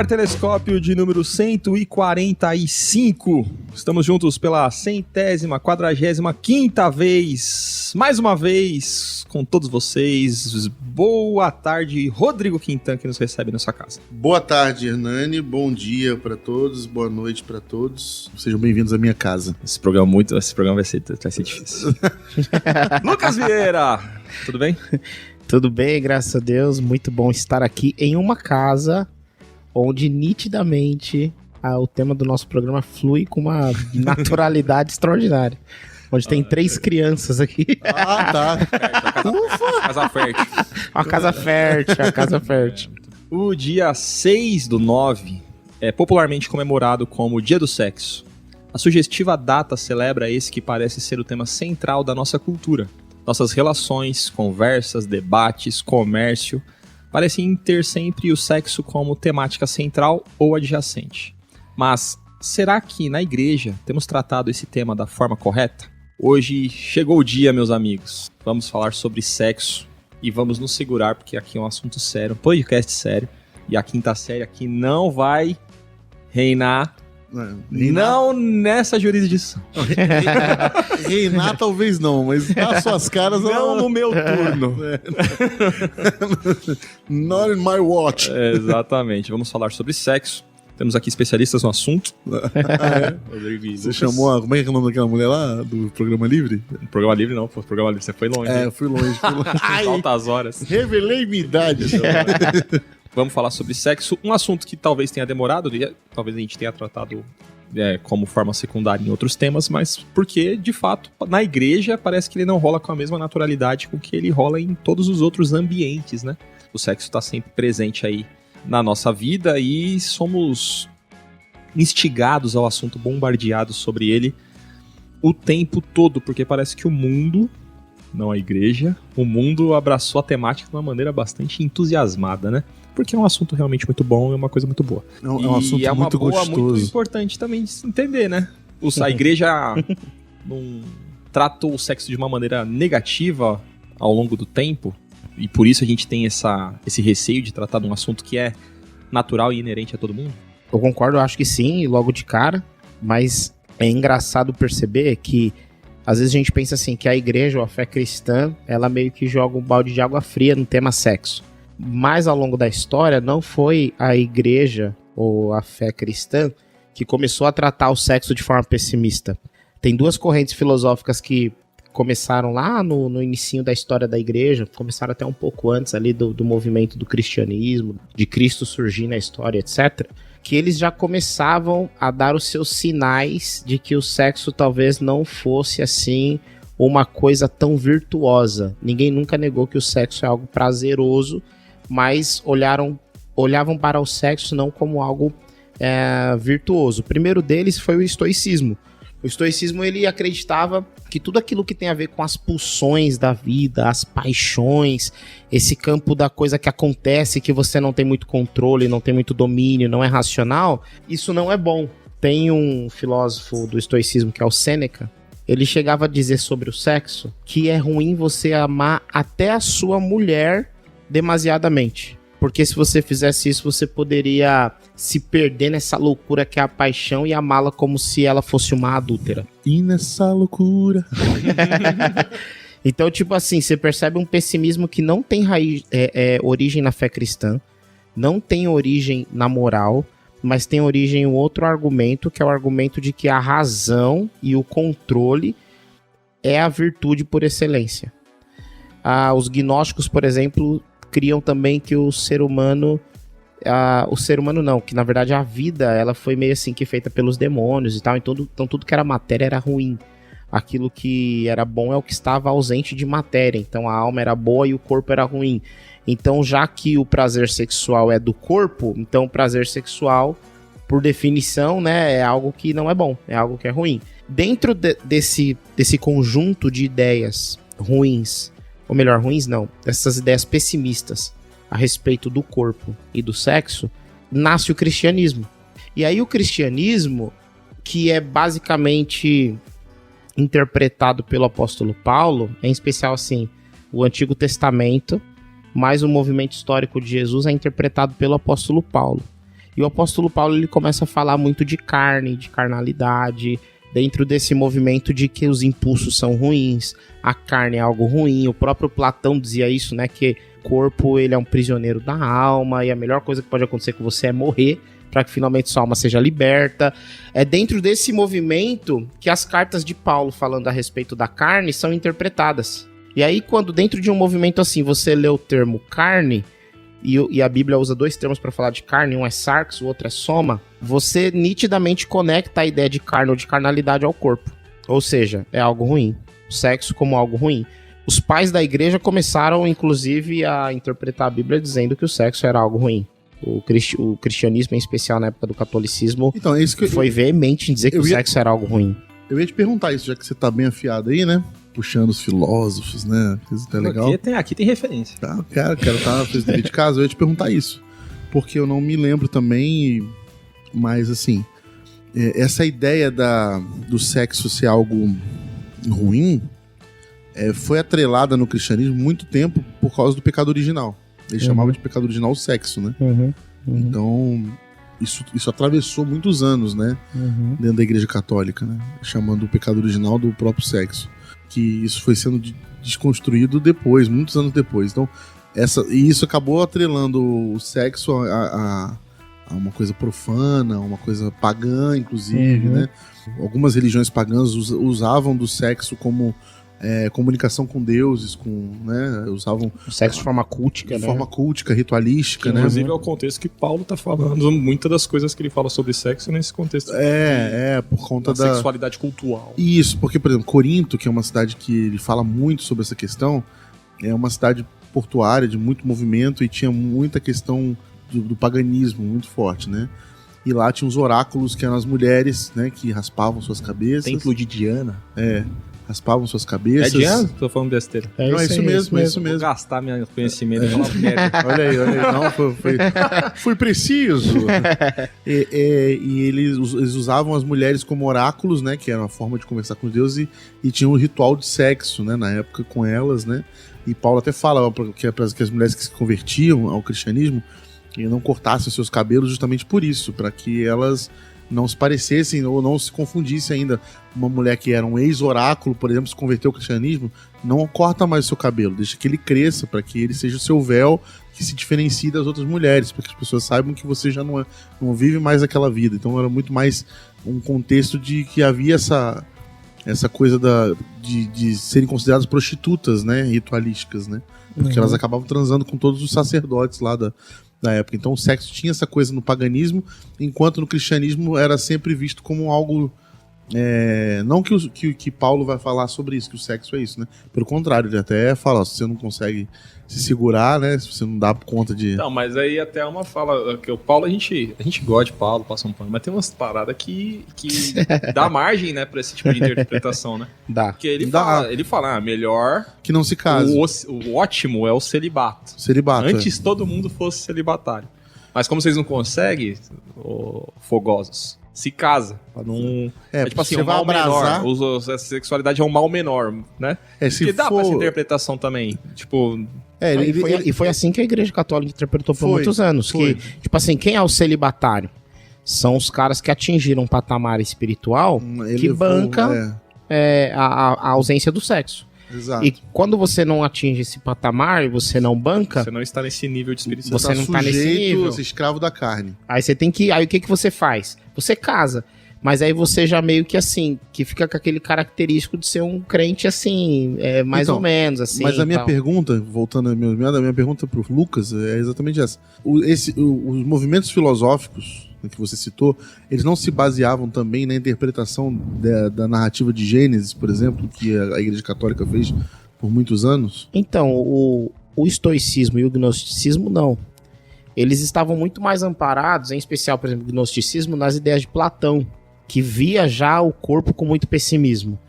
ar, telescópio de número 145. Estamos juntos pela 145ª vez. Mais uma vez com todos vocês. Boa tarde, Rodrigo Quintan, que nos recebe na sua casa. Boa tarde, Hernani. Bom dia para todos. Boa noite para todos. Sejam bem-vindos à minha casa. Esse programa vai ser difícil. Lucas Vieira, tudo bem? Tudo bem, graças a Deus. Muito bom estar aqui em uma casa onde nitidamente o tema do nosso programa flui com uma naturalidade extraordinária. Onde tem 3 crianças aqui. Ah, tá. Casa fértil. Uma casa fértil. O dia 6/9 é popularmente comemorado como Dia do Sexo. A sugestiva data celebra esse que parece ser o tema central da nossa cultura. Nossas relações, conversas, debates, comércio parecem ter sempre o sexo como temática central ou adjacente. Mas será que na igreja temos tratado esse tema da forma correta? Hoje chegou o dia, meus amigos. Vamos falar sobre sexo e vamos nos segurar porque aqui é um assunto sério, um podcast sério. E a quinta série aqui não vai reinar. Não nessa jurisdição. Reinar talvez não, mas nas suas caras... Não no meu turno. Not in my watch. Exatamente. Vamos falar sobre sexo. Temos aqui especialistas no assunto. Rodrigo e Você Lucas. chamou como é que é o nome daquela mulher lá, do Programa Livre? Programa Livre não, pô. Programa Livre, você foi longe. Eu fui longe. Altas horas. Revelei minha idade. Vamos falar sobre sexo, um assunto que talvez tenha demorado, talvez a gente tenha tratado como forma secundária em outros temas, mas porque, de fato, na igreja parece que ele não rola com a mesma naturalidade com que ele rola em todos os outros ambientes, né? O sexo está sempre presente aí na nossa vida e somos instigados ao assunto, bombardeados sobre ele o tempo todo, porque parece que o mundo, não a igreja, o mundo abraçou a temática de uma maneira bastante entusiasmada, né? Porque é um assunto realmente muito bom, é uma coisa muito boa. É um assunto muito gostoso. Muito importante também de se entender, né? A igreja não tratou o sexo de uma maneira negativa ao longo do tempo, e por isso a gente tem esse receio de tratar de um assunto que é natural e inerente a todo mundo? Eu concordo, eu acho que sim, logo de cara, mas é engraçado perceber que às vezes a gente pensa assim, que a igreja ou a fé cristã, ela meio que joga um balde de água fria no tema sexo. Mas ao longo da história, não foi a igreja ou a fé cristã que começou a tratar o sexo de forma pessimista. Tem 2 correntes filosóficas que começaram lá no inicinho da história da igreja, começaram até um pouco antes ali do movimento do cristianismo, de Cristo surgir na história, etc., que eles já começavam a dar os seus sinais de que o sexo talvez não fosse assim uma coisa tão virtuosa. Ninguém nunca negou que o sexo é algo prazeroso, mas olhavam para o sexo não como algo virtuoso. O primeiro deles foi o estoicismo. O estoicismo, ele acreditava que tudo aquilo que tem a ver com as pulsões da vida, as paixões, esse campo da coisa que acontece, que você não tem muito controle, não tem muito domínio, não é racional, isso não é bom. Tem um filósofo do estoicismo que é o Sêneca, ele chegava a dizer sobre o sexo que é ruim você amar até a sua mulher demasiadamente. Porque se você fizesse isso, você poderia se perder nessa loucura que é a paixão e amá-la como se ela fosse uma adúltera. E nessa loucura... Então, tipo assim, você percebe um pessimismo que não tem origem na fé cristã, não tem origem na moral, mas tem origem em outro argumento, que é o argumento de que a razão e o controle é a virtude por excelência. Os gnósticos, por exemplo, criam também que o ser humano não, que na verdade a vida ela foi meio assim que feita pelos demônios e tal, então tudo que era matéria era ruim. Aquilo que era bom é o que estava ausente de matéria, então a alma era boa e o corpo era ruim. Então, já que o prazer sexual é do corpo, então o prazer sexual, por definição, né, é algo que não é bom, é algo que é ruim. Dentro desse conjunto de ideias ruins, ou melhor, ruins não, dessas ideias pessimistas a respeito do corpo e do sexo, nasce o cristianismo. E aí o cristianismo, que é basicamente interpretado pelo apóstolo Paulo, em especial assim, o Antigo Testamento, mais o movimento histórico de Jesus é interpretado pelo apóstolo Paulo. E o apóstolo Paulo, ele começa a falar muito de carne, de carnalidade, dentro desse movimento de que os impulsos são ruins, a carne é algo ruim. O próprio Platão dizia isso, né, que o corpo, ele é um prisioneiro da alma, e a melhor coisa que pode acontecer com você é morrer, para que finalmente sua alma seja liberta. É dentro desse movimento que as cartas de Paulo falando a respeito da carne são interpretadas. E aí, quando dentro de um movimento assim, você lê o termo carne, e a Bíblia usa dois termos para falar de carne, um é sarx, o outro é soma, você nitidamente conecta a ideia de carne ou de carnalidade ao corpo. Ou seja, é algo ruim. O sexo como algo ruim. Os pais da igreja começaram, inclusive, a interpretar a Bíblia dizendo que o sexo era algo ruim. O cristianismo, em especial na época do catolicismo, Então, é isso que foi veemente em dizer que o sexo era algo ruim. Eu ia te perguntar isso, já que você tá bem afiado aí, né? Puxando os filósofos, né? Isso tá legal. Aqui tem referência. Tá, o cara fez dever de casa, eu ia te perguntar isso. Porque eu não me lembro também, mas assim, essa ideia do sexo ser algo ruim foi atrelada no cristianismo muito tempo por causa do pecado original. Ele chamava de pecado original o sexo, né? Então, isso atravessou muitos anos, né? Dentro da igreja católica, né? Chamando o pecado original do próprio sexo. Que isso foi sendo desconstruído depois, muitos anos depois. Então, e isso acabou atrelando o sexo a uma coisa profana, uma coisa pagã, inclusive, né? Algumas religiões pagãs usavam do sexo como comunicação com deuses, né? Usavam o sexo de forma cultica, né? Forma cultica, ritualística, né? Inclusive é o contexto que Paulo tá falando, muitas das coisas que ele fala sobre sexo nesse contexto. Por conta da sexualidade cultural. Isso, porque, por exemplo, Corinto, que é uma cidade que ele fala muito sobre essa questão, é uma cidade portuária de muito movimento e tinha muita questão do paganismo muito forte, né? E lá tinha os oráculos que eram as mulheres, né? Que raspavam suas cabeças. Templo de Diana. Raspavam suas cabeças. É Diana? Tô falando besteira. Não, é isso mesmo. Vou gastar meu conhecimento e falar merda. Olha aí. Não, fui preciso. E eles usavam as mulheres como oráculos, né? Que era uma forma de conversar com Deus e tinha um ritual de sexo, né? Na época com elas, né? E Paulo até fala que as mulheres que se convertiam ao cristianismo e não cortassem seus cabelos justamente por isso, para que elas não se parecessem ou não se confundissem ainda. Uma mulher que era um ex-oráculo, por exemplo, se converteu ao cristianismo, não corta mais o seu cabelo, deixa que ele cresça, para que ele seja o seu véu que se diferencie das outras mulheres, para que as pessoas saibam que você já não vive mais aquela vida. Então era muito mais um contexto de que havia essa coisa de serem consideradas prostitutas, né, ritualísticas, né, porque elas acabavam transando com todos os sacerdotes lá da época. Então o sexo tinha essa coisa no paganismo, enquanto no cristianismo era sempre visto como algo... não que Paulo vai falar sobre isso, que o sexo é isso, né? Pelo contrário, ele até fala, se você não consegue se segurar, né? Se você não dá conta de... Não, mas aí até uma fala, que o Paulo, a gente gosta de Paulo, passa um pano, mas tem umas paradas que dá margem, né, pra esse tipo de interpretação, né? Dá. Porque ele fala, melhor... Que não se case. O ótimo é o celibato. Antes todo mundo fosse celibatário. Mas como vocês não conseguem, fogosos, se casa. Não... tipo assim, um mal menor. A sexualidade é um mal menor, né? Porque dá pra essa interpretação também. Tipo... E foi assim que a Igreja Católica interpretou por muitos anos. Que, tipo assim, quem é o celibatário? São os caras que atingiram um patamar espiritual que banca a ausência do sexo. Exato. E quando você não atinge esse patamar e você não banca... Você não está nesse nível de espiritualidade. Você não está nesse nível. Você é escravo da carne. Aí você tem que... Aí o que você faz? Você casa. Mas aí você já meio que assim, que fica com aquele característico de ser um crente assim, mais ou menos assim. Mas a minha pergunta, voltando a minha pergunta pro Lucas é exatamente essa. Os movimentos filosóficos que você citou, eles não se baseavam também na interpretação da narrativa de Gênesis, por exemplo, que a Igreja Católica fez por muitos anos? Então, o estoicismo e o gnosticismo não. Eles estavam muito mais amparados, em especial, por exemplo, o gnosticismo, nas ideias de Platão, que via já o corpo com muito pessimismo.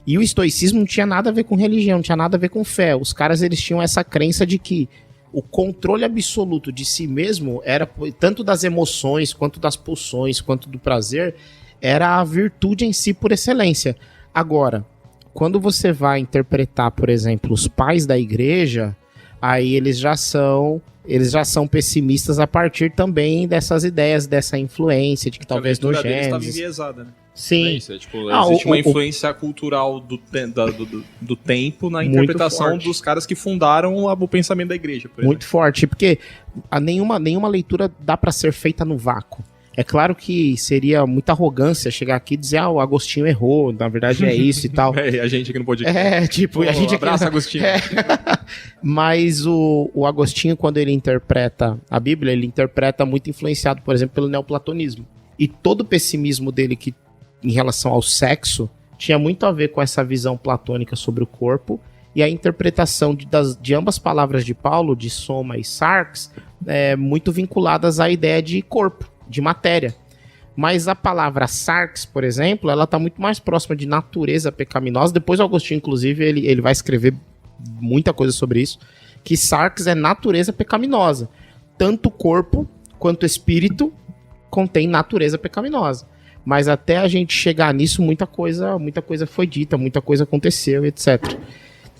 E o estoicismo não tinha nada a ver com religião, não tinha nada a ver com fé. Os caras, eles tinham essa crença de que o controle absoluto de si mesmo era, tanto das emoções, quanto das pulsões, quanto do prazer, era a virtude em si por excelência. Agora, quando você vai interpretar, por exemplo, os pais da igreja, aí eles já são eles já são pessimistas a partir também dessas ideias, dessa influência de que talvez no Gênesis estava Gênesis... enviesada, né? Sim. É isso, existe uma influência cultural do tempo na interpretação dos caras que fundaram o pensamento da igreja. Muito forte, porque nenhuma leitura dá para ser feita no vácuo. É claro que seria muita arrogância chegar aqui e dizer, o Agostinho errou, na verdade é isso e tal. A gente aqui não pode... a gente abraça Agostinho. Mas o Agostinho, quando ele interpreta a Bíblia, ele interpreta muito influenciado, por exemplo, pelo neoplatonismo. E todo o pessimismo dele em relação ao sexo tinha muito a ver com essa visão platônica sobre o corpo e a interpretação de ambas palavras de Paulo, de soma e sarx, muito vinculadas à ideia de corpo, de matéria. Mas a palavra sarx, por exemplo, ela está muito mais próxima de natureza pecaminosa. Depois o Agostinho, inclusive, ele vai escrever muita coisa sobre isso, que sarx é natureza pecaminosa. Tanto o corpo quanto o espírito contém natureza pecaminosa. Mas até a gente chegar nisso, muita coisa foi dita, muita coisa aconteceu, etc.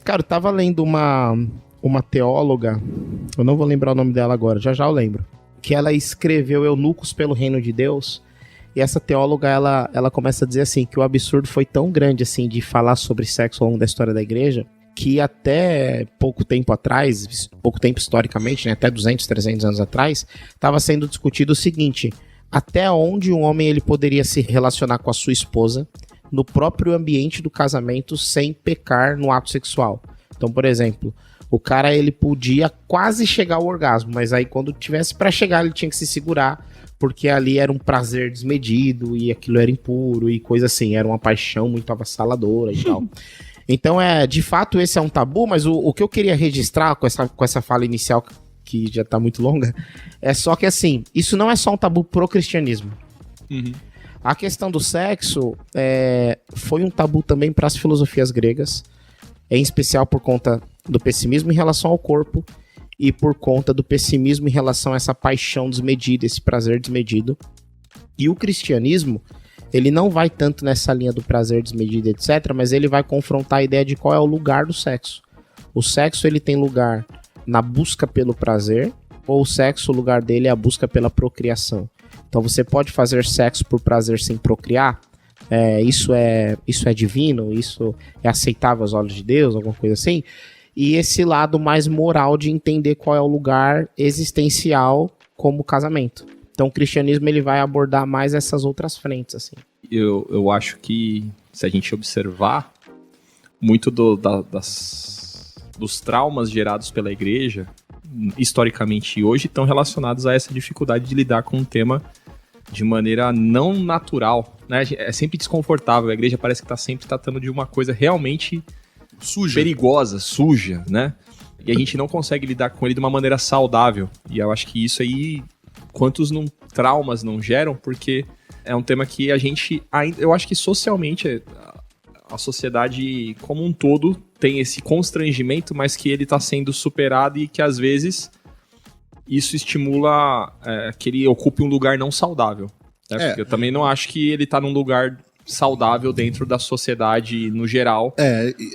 Cara, eu tava lendo uma teóloga, eu não vou lembrar o nome dela agora, já eu lembro, que ela escreveu Eunucos pelo Reino de Deus, e essa teóloga, ela começa a dizer assim, que o absurdo foi tão grande, assim, de falar sobre sexo ao longo da história da igreja, que até pouco tempo atrás, pouco tempo historicamente, né, até 200, 300 anos atrás, estava sendo discutido o seguinte: até onde um homem ele poderia se relacionar com a sua esposa no próprio ambiente do casamento sem pecar no ato sexual. Então, por exemplo, o cara ele podia quase chegar ao orgasmo, mas aí quando tivesse para chegar ele tinha que se segurar, porque ali era um prazer desmedido e aquilo era impuro e coisa assim, era uma paixão muito avassaladora e tal. Então, de fato, esse é um tabu, mas o que eu queria registrar com essa fala inicial, que já tá muito longa, é só que assim, isso não é só um tabu pro cristianismo. Uhum. A questão do sexo foi um tabu também para as filosofias gregas, em especial por conta do pessimismo em relação ao corpo e por conta do pessimismo em relação a essa paixão desmedida, esse prazer desmedido. E o cristianismo, ele não vai tanto nessa linha do prazer desmedido, etc., mas ele vai confrontar a ideia de qual é o lugar do sexo. O sexo, ele tem lugar na busca pelo prazer, ou o sexo, o lugar dele é a busca pela procriação. Então você pode fazer sexo por prazer sem procriar? Isso é divino? Isso é aceitável aos olhos de Deus? Alguma coisa assim? E esse lado mais moral de entender qual é o lugar existencial como casamento. Então o cristianismo ele vai abordar mais essas outras frentes, assim. Eu acho que, se a gente observar, muito dos traumas gerados pela igreja, historicamente e hoje, estão relacionados a essa dificuldade de lidar com um tema de maneira não natural, né? É sempre desconfortável, a igreja parece que está sempre tratando de uma coisa realmente suja, perigosa, suja, né? E a gente não consegue lidar com ele de uma maneira saudável, e eu acho que isso aí, quantos traumas não geram, porque é um tema que a gente, eu acho que socialmente, a sociedade como um todo tem esse constrangimento, mas que ele está sendo superado e que às vezes isso estimula que ele ocupe um lugar não saudável. Né? Porque eu também não acho que ele está num lugar saudável dentro da sociedade no geral.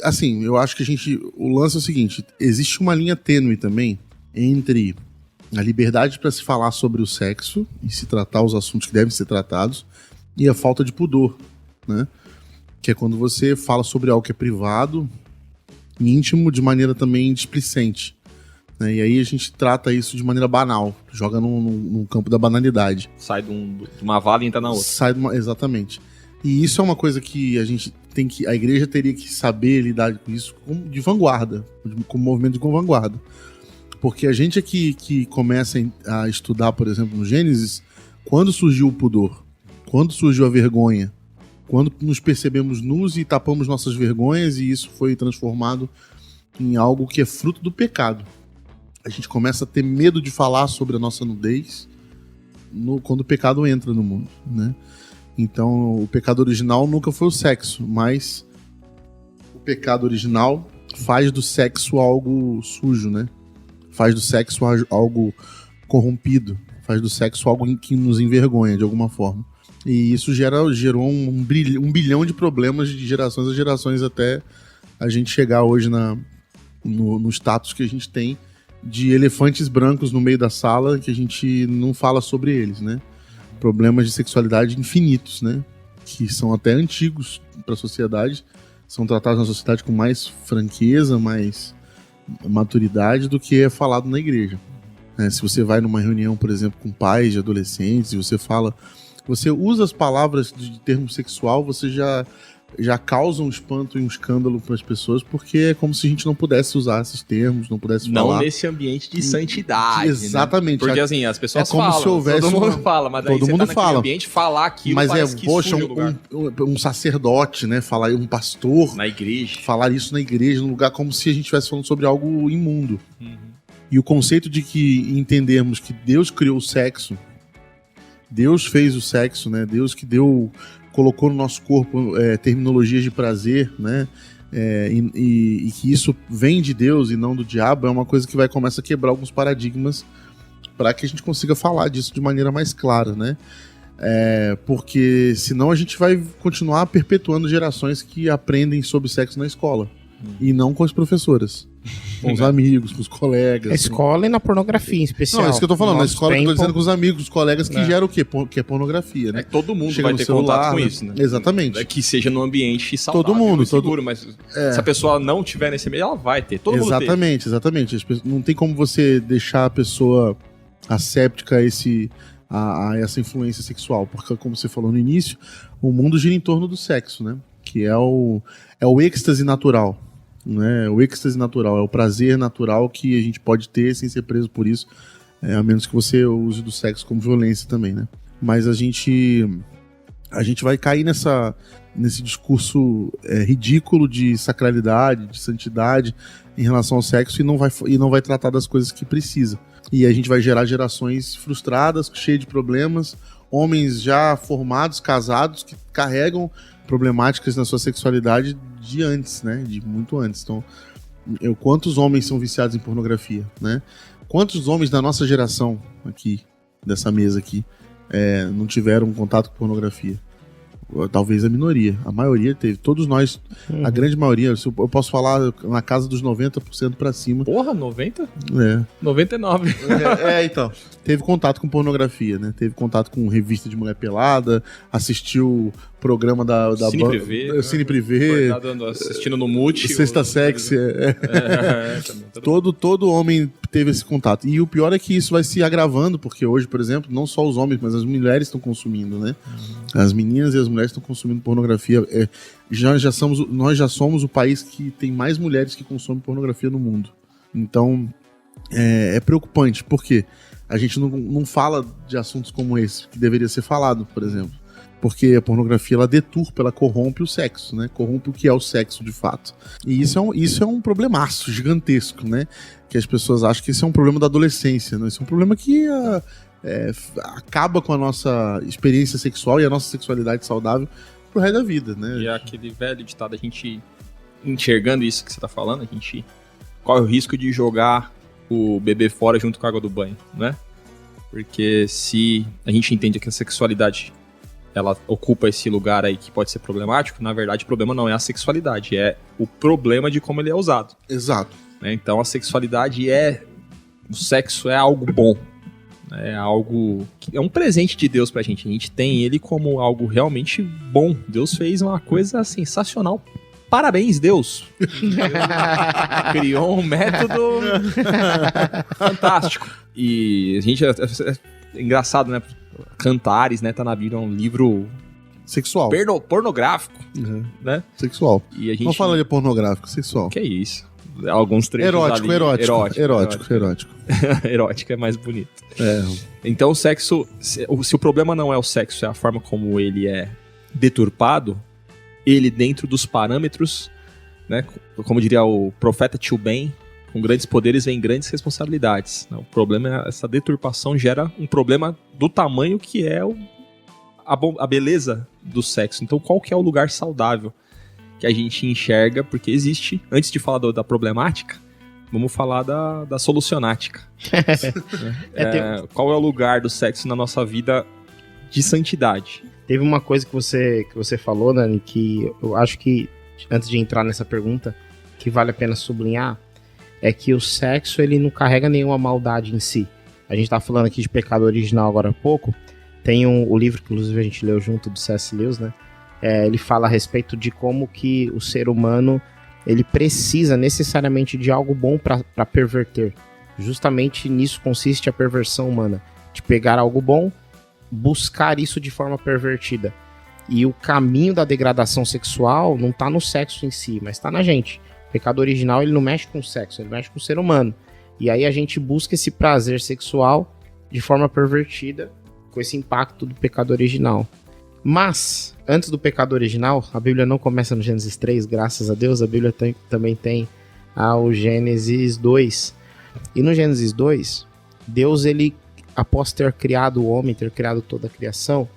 Assim, eu acho que o lance é o seguinte, existe uma linha tênue também entre a liberdade para se falar sobre o sexo e se tratar os assuntos que devem ser tratados e a falta de pudor, né? Que é quando você fala sobre algo que é privado, íntimo, de maneira também displicente. Né? E aí a gente trata isso de maneira banal, joga num campo da banalidade. Sai de uma vala e entra na outra. Exatamente. E isso é uma coisa que a igreja teria que saber lidar com isso de vanguarda, como movimento de vanguarda. Porque a gente aqui que começa a estudar, por exemplo, no Gênesis, quando surgiu o pudor, quando surgiu a vergonha, quando nos percebemos nus e tapamos nossas vergonhas e isso foi transformado em algo que é fruto do pecado. A gente começa a ter medo de falar sobre a nossa nudez quando o pecado entra no mundo, né? Então, o pecado original nunca foi o sexo, mas o pecado original faz do sexo algo sujo, né? Faz do sexo algo corrompido, faz do sexo algo que nos envergonha de alguma forma. E isso gerou um bilhão de problemas de gerações a gerações até a gente chegar hoje no status que a gente tem de elefantes brancos no meio da sala que a gente não fala sobre eles, né? Problemas de sexualidade infinitos, né? Que são até antigos para a sociedade, são tratados na sociedade com mais franqueza, mais maturidade do que é falado na igreja. Se você vai numa reunião, por exemplo, com pais de adolescentes, e você usa as palavras de termo sexual, você já causa um espanto e um escândalo para as pessoas, porque é como se a gente não pudesse usar esses termos, não pudesse falar. Não nesse ambiente de santidade. Exatamente. Né? Porque assim, as pessoas como falam, se houvesse todo mundo fala, mas daí todo você mundo tá fala. ambiente, falar aquilo mas parece que poxa, suja o lugar. um sacerdote, né? Falar um pastor. Na igreja. Falar isso na igreja, num lugar como se a gente estivesse falando sobre algo imundo. Uhum. E o conceito de que entendermos que Deus criou o sexo, Deus fez o sexo, né? Deus que colocou no nosso corpo terminologias de prazer, né? E que isso vem de Deus e não do diabo, é uma coisa que começa a quebrar alguns paradigmas para que a gente consiga falar disso de maneira mais clara, né? Porque senão a gente vai continuar perpetuando gerações que aprendem sobre sexo na escola e não com as professoras. Com os amigos, com os colegas. Na escola e na pornografia em especial. Não, é isso que eu tô falando. Na escola eu tô dizendo com os amigos, os colegas, que gera o quê? Que é pornografia, né? Todo mundo Chega vai no ter celular, contato com isso, né? Exatamente. Que seja num ambiente saudável, todo mundo, seguro, mas se a pessoa não tiver nesse meio, ela vai ter. Todo mundo tem. Exatamente. Não tem como você deixar a pessoa asséptica a essa influência sexual, porque como você falou no início, o mundo gira em torno do sexo, né? Que é o êxtase natural. Né? O êxtase natural é o prazer natural que a gente pode ter sem ser preso por isso, a menos que você use do sexo como violência também, né? Mas a gente vai cair nesse discurso ridículo de sacralidade, de santidade em relação ao sexo e não vai tratar das coisas que precisa. E a gente vai gerar gerações frustradas, cheias de problemas, homens já formados, casados, que carregam problemáticas na sua sexualidade de antes, né? De muito antes. Então, quantos homens são viciados em pornografia, né? Quantos homens da nossa geração aqui, dessa mesa aqui, não tiveram contato com pornografia? Talvez a minoria. A maioria teve. Todos nós, a grande maioria, eu posso falar na casa dos 90% pra cima. Porra, 90? 99. Então. Teve contato com pornografia, né? Teve contato com revista de mulher pelada, assistiu programa da Cine Privé. Cine Privé. Assistindo no Multi. Sexta Sexy. Todo homem teve esse contato. E o pior é que isso vai se agravando, porque hoje, por exemplo, não só os homens, mas as mulheres estão consumindo, né? As meninas e as mulheres estão consumindo pornografia. Nós já somos o país que tem mais mulheres que consomem pornografia no mundo. Então, é preocupante, porque a gente não fala de assuntos como esse, que deveria ser falado, por exemplo. Porque a pornografia, ela deturpa, ela corrompe o sexo, né? Corrompe o que é o sexo, de fato. E isso é um problemaço gigantesco, né? Que as pessoas acham que isso é um problema da adolescência, né? Isso é um problema que acaba com a nossa experiência sexual e a nossa sexualidade saudável pro resto da vida, né? E é aquele velho ditado, a gente enxergando isso que você tá falando, a gente corre o risco de jogar o bebê fora junto com a água do banho, né? Porque se a gente entende que a sexualidade ela ocupa esse lugar aí que pode ser problemático, na verdade o problema não é a sexualidade, é o problema de como ele é usado. Exato. Né? Então a sexualidade o sexo é algo bom, é algo que é um presente de Deus pra gente, a gente tem ele como algo realmente bom. Deus fez uma coisa sensacional. Parabéns, Deus! Criou um método fantástico. E a gente é engraçado, né? Cantares, né? Tá na Bíblia, é um livro sexual. Pornográfico, né? Sexual. E a gente... Não fala de pornográfico, sexual. Que é isso? Alguns trechos erótico. Erótico é mais bonito. Então o sexo, se o problema não é o sexo, é a forma como ele é deturpado, ele dentro dos parâmetros, né? Como diria o profeta Tio Ben, com grandes poderes vem grandes responsabilidades. O problema é essa deturpação gera um problema do tamanho que é a beleza do sexo. Então qual que é o lugar saudável que a gente enxerga? Porque existe, antes de falar da problemática, vamos falar da solucionática. Qual é o lugar do sexo na nossa vida de santidade? Teve uma coisa que você falou, Dani, que eu acho que, antes de entrar nessa pergunta, que vale a pena sublinhar, é que o sexo ele não carrega nenhuma maldade em si. A gente tá falando aqui de pecado original agora há pouco. Tem o livro que inclusive a gente leu junto do C.S. Lewis, né? Ele fala a respeito de como que o ser humano ele precisa necessariamente de algo bom para perverter. Justamente nisso consiste a perversão humana, de pegar algo bom, buscar isso de forma pervertida. E o caminho da degradação sexual não está no sexo em si, mas está na gente. O pecado original ele não mexe com o sexo, ele mexe com o ser humano. E aí a gente busca esse prazer sexual de forma pervertida, com esse impacto do pecado original. Mas, antes do pecado original, a Bíblia não começa no Gênesis 3, graças a Deus, a Bíblia também tem o Gênesis 2. E no Gênesis 2, Deus, ele, após ter criado o homem, ter criado toda a criação,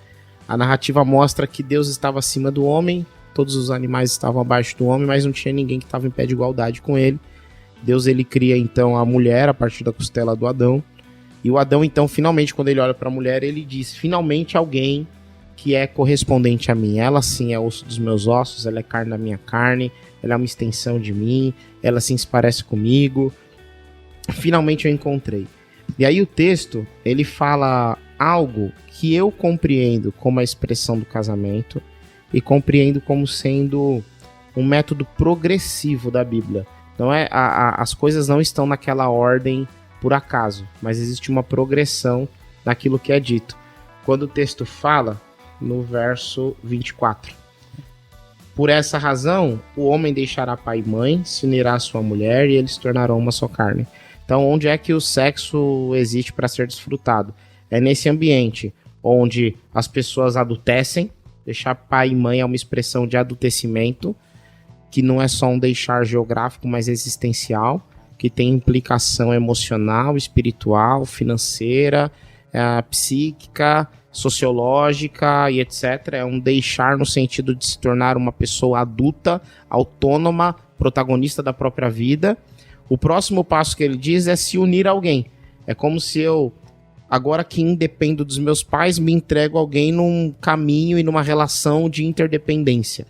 a narrativa mostra que Deus estava acima do homem, todos os animais estavam abaixo do homem, mas não tinha ninguém que estava em pé de igualdade com ele. Deus, ele cria então a mulher a partir da costela do Adão. E o Adão, então, finalmente, quando ele olha para a mulher, ele diz, finalmente alguém que é correspondente a mim. Ela sim é osso dos meus ossos, ela é carne da minha carne, ela é uma extensão de mim, ela sim se parece comigo. Finalmente eu encontrei. E aí o texto, ele fala algo que eu compreendo como a expressão do casamento e compreendo como sendo um método progressivo da Bíblia. Então as coisas não estão naquela ordem por acaso, mas existe uma progressão naquilo que é dito. Quando o texto fala, no verso 24, por essa razão, o homem deixará pai e mãe, se unirá à sua mulher e eles se tornarão uma só carne. Então, onde é que o sexo existe para ser desfrutado? É nesse ambiente onde as pessoas adultecem. Deixar pai e mãe é uma expressão de adultecimento, que não é só um deixar geográfico, mas existencial, que tem implicação emocional, espiritual, financeira, psíquica, sociológica e etc. É um deixar no sentido de se tornar uma pessoa adulta, autônoma, protagonista da própria vida. O próximo passo que ele diz é se unir a alguém. É como se eu, agora que independo dos meus pais, me entrego a alguém num caminho e numa relação de interdependência.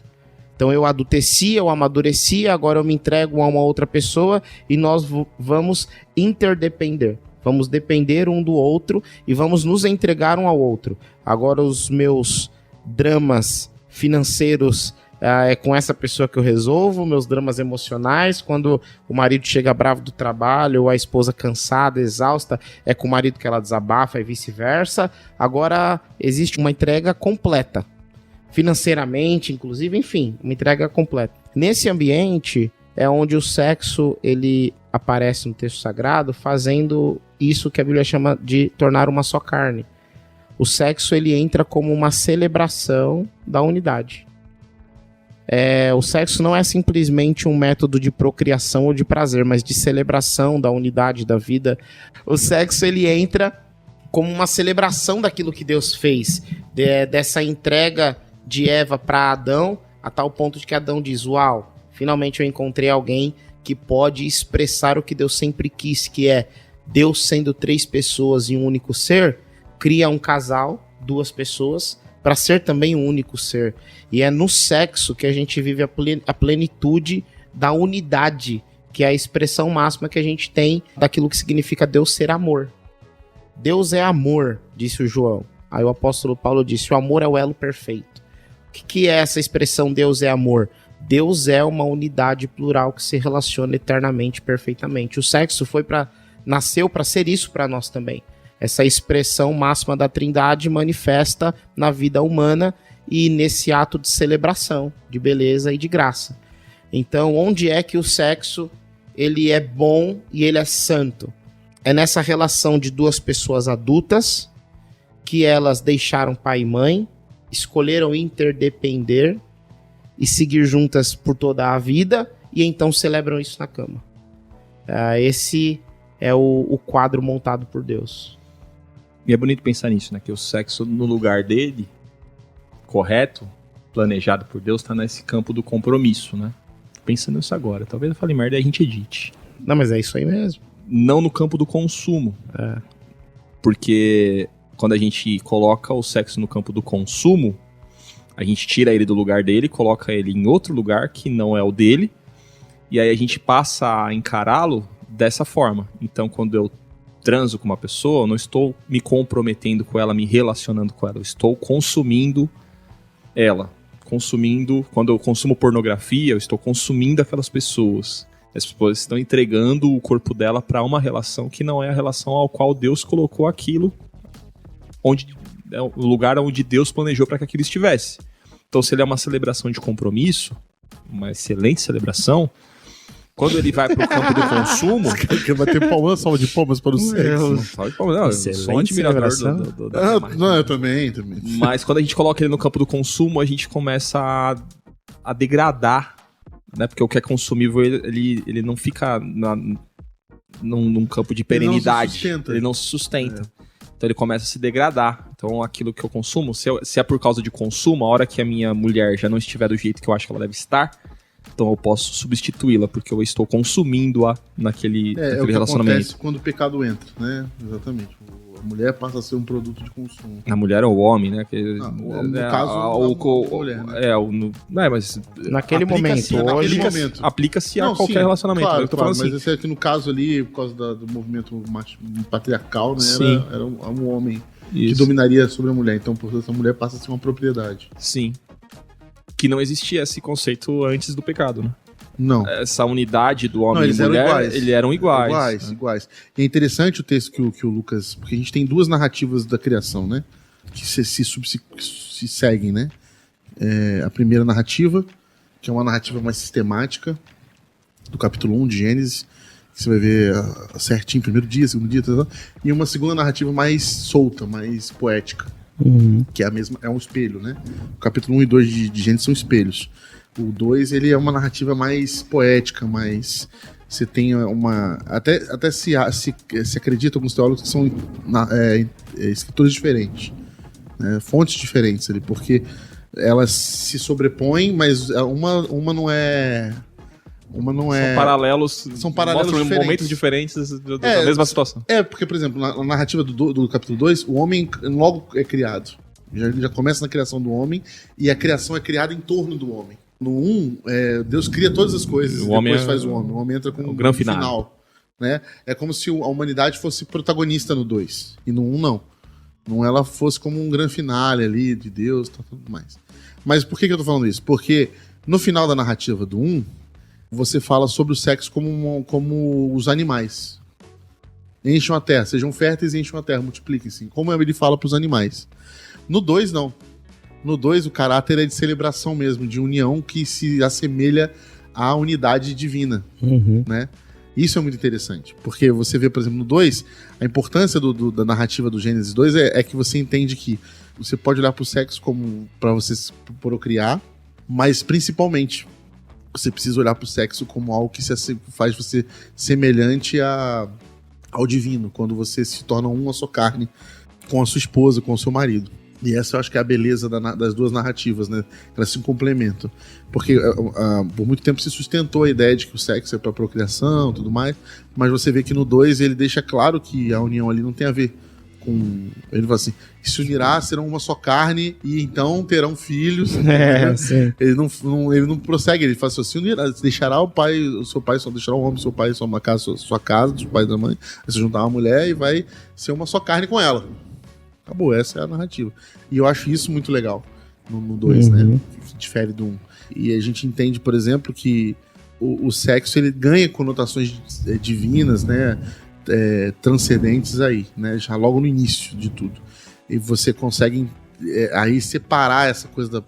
Então eu adulteci, eu amadureci, agora eu me entrego a uma outra pessoa e nós vamos interdepender. Vamos depender um do outro e vamos nos entregar um ao outro. Agora os meus dramas financeiros é com essa pessoa que eu resolvo, meus dramas emocionais, quando o marido chega bravo do trabalho ou a esposa cansada, exausta, é com o marido que ela desabafa e vice-versa. Agora existe uma entrega completa. Financeiramente, inclusive, enfim, uma entrega completa. Nesse ambiente é onde o sexo ele aparece no texto sagrado, fazendo isso que a Bíblia chama de tornar uma só carne. O sexo ele entra como uma celebração da unidade. O sexo não é simplesmente um método de procriação ou de prazer, mas de celebração da unidade da vida. O sexo ele entra como uma celebração daquilo que Deus fez, dessa entrega de Eva para Adão, a tal ponto de que Adão diz, uau, finalmente eu encontrei alguém que pode expressar o que Deus sempre quis, que é Deus sendo 3 pessoas em um único ser, cria um casal, 2 pessoas, para ser também um único ser. E é no sexo que a gente vive a plenitude da unidade, que é a expressão máxima que a gente tem daquilo que significa Deus ser amor. Deus é amor, disse o João. Aí o apóstolo Paulo disse, o amor é o elo perfeito. O que é essa expressão Deus é amor? Deus é uma unidade plural que se relaciona eternamente, perfeitamente. O sexo nasceu para ser isso para nós também. Essa expressão máxima da Trindade manifesta na vida humana e nesse ato de celebração, de beleza e de graça. Então, onde é que o sexo ele é bom e ele é santo? É nessa relação de 2 pessoas adultas que elas deixaram pai e mãe, escolheram interdepender e seguir juntas por toda a vida e então celebram isso na cama. Esse é o quadro montado por Deus. E é bonito pensar nisso, né? Que o sexo no lugar dele, correto, planejado por Deus, tá nesse campo do compromisso, né? Pensando nisso agora. Talvez eu fale merda e a gente edite. Não, mas é isso aí mesmo. Não no campo do consumo. Porque quando a gente coloca o sexo no campo do consumo, a gente tira ele do lugar dele, coloca ele em outro lugar que não é o dele, e aí a gente passa a encará-lo dessa forma. Então, quando eu transo com uma pessoa, eu não estou me comprometendo com ela, me relacionando com ela. Eu estou consumindo ela. Quando eu consumo pornografia, eu estou consumindo aquelas pessoas. As pessoas estão entregando o corpo dela para uma relação que não é a relação ao qual Deus colocou aquilo, onde é o lugar onde Deus planejou para que aquilo estivesse. Então, se ele é uma celebração de compromisso, uma excelente celebração, quando ele vai pro campo do consumo... Quer bater palmas, salva de palmas para o sexo. Salva de palmas, não, eu sou um admirador da Não, eu também. Mas quando a gente coloca ele no campo do consumo, a gente começa a degradar, né? Porque o que é consumível, ele não fica num campo de perenidade. Ele não se sustenta. Então ele começa a se degradar. Então aquilo que eu consumo, se é por causa de consumo, a hora que a minha mulher já não estiver do jeito que eu acho que ela deve estar, então eu posso substituí-la, porque eu estou consumindo-a naquele relacionamento. Acontece quando o pecado entra, né? Exatamente. A mulher passa a ser um produto de consumo. A mulher ou o homem, né? No caso, a mulher, né? Mas naquele momento, aplica-se a qualquer relacionamento. Claro, mas assim. Esse aqui no caso ali, por causa do movimento patriarcal, né? Era um homem que dominaria sobre a mulher. Então, portanto, a mulher passa a ser uma propriedade. Sim. Que não existia esse conceito antes do pecado, né? Não. Essa unidade do homem e mulher, eles eram iguais. Iguais. E é interessante o texto que o Lucas... Porque a gente tem duas narrativas da criação, né? Que se seguem, né? A primeira narrativa, que é uma narrativa mais sistemática, do capítulo 1 de Gênesis, que você vai ver certinho, primeiro dia, segundo dia, e uma segunda narrativa mais solta, mais poética. Que é a mesma, é um espelho, né? O capítulo 1 e 2 de Gênesis são espelhos. O 2, ele é uma narrativa mais poética, mais... Você tem uma... Até se acredita, alguns teólogos, que são escritores diferentes, né? Fontes diferentes ali, porque elas se sobrepõem, mas uma não é... São paralelos mostram momentos diferentes da mesma situação. Porque, por exemplo, na narrativa do capítulo 2, o homem logo é criado. Já começa na criação do homem, e a criação é criada em torno do homem. No 1, Deus cria todas as coisas, e depois faz o homem. O homem entra com um grande final. Né? É como se a humanidade fosse protagonista no 2. E no 1, não. No 1, ela fosse como um grande finale ali, de Deus e tudo mais. Mas por que eu tô falando isso? Porque no final da narrativa do 1, você fala sobre o sexo como os animais. Encham a terra, sejam férteis e encham a terra, multipliquem-se. Como ele fala para os animais. No 2, não. No 2, o caráter é de celebração mesmo, de união que se assemelha à unidade divina. Né? Isso é muito interessante, porque você vê, por exemplo, no 2, a importância da narrativa do Gênesis 2 é que você entende que você pode olhar para o sexo como para você procriar, mas principalmente você precisa olhar para o sexo como algo que faz você semelhante ao divino, quando você se torna uma só carne com a sua esposa, com o seu marido. E essa eu acho que é a beleza das duas narrativas, né? Elas se complementam. Porque por muito tempo se sustentou a ideia de que o sexo é para procriação e tudo mais, mas você vê que no 2 ele deixa claro que a união ali não tem a ver com... Ele fala assim, se unirá, serão uma só carne e então terão filhos. Sim. Ele não prossegue, ele fala assim, se unirá, deixará o seu pai, só deixará o homem, seu pai, sua casa, sua casa, dos pais da mãe, vai se juntar uma mulher e vai ser uma só carne com ela. Acabou, essa é a narrativa. E eu acho isso muito legal no 2, né? Que difere do 1. E a gente entende, por exemplo, que o sexo ele ganha conotações divinas, né? Transcendentes aí, né? Já logo no início de tudo. E você consegue aí separar essa coisa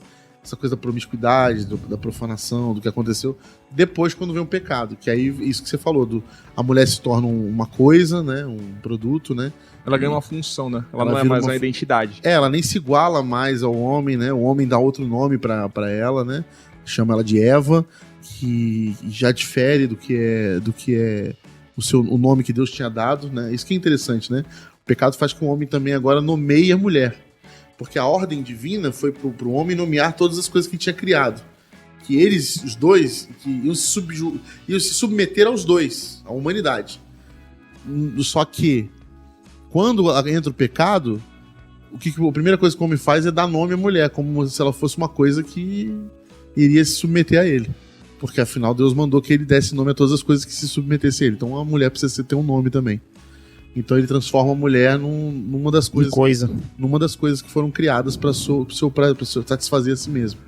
da promiscuidade, da profanação, do que aconteceu, depois quando vem um pecado. Que aí, isso que você falou, a mulher se torna uma coisa, né? Um produto, né? Ela ganha uma função, né? Ela não é mais uma identidade. Ela nem se iguala mais ao homem, né? O homem dá outro nome pra ela, né? Chama ela de Eva, que já difere do que é o nome que Deus tinha dado, né? Isso que é interessante, né? O pecado faz com que o homem também agora nomeie a mulher. Porque a ordem divina foi pro homem nomear todas as coisas que ele tinha criado. Que eles, os dois, que iam se submeter aos dois, à humanidade. Só que quando entra o pecado, a primeira coisa que o homem faz é dar nome à mulher, como se ela fosse uma coisa que iria se submeter a ele. Porque afinal Deus mandou que ele desse nome a todas as coisas que se submetessem a ele. Então a mulher precisa ter um nome também. Então ele transforma a mulher numa das coisas que foram criadas para satisfazer a si mesmo.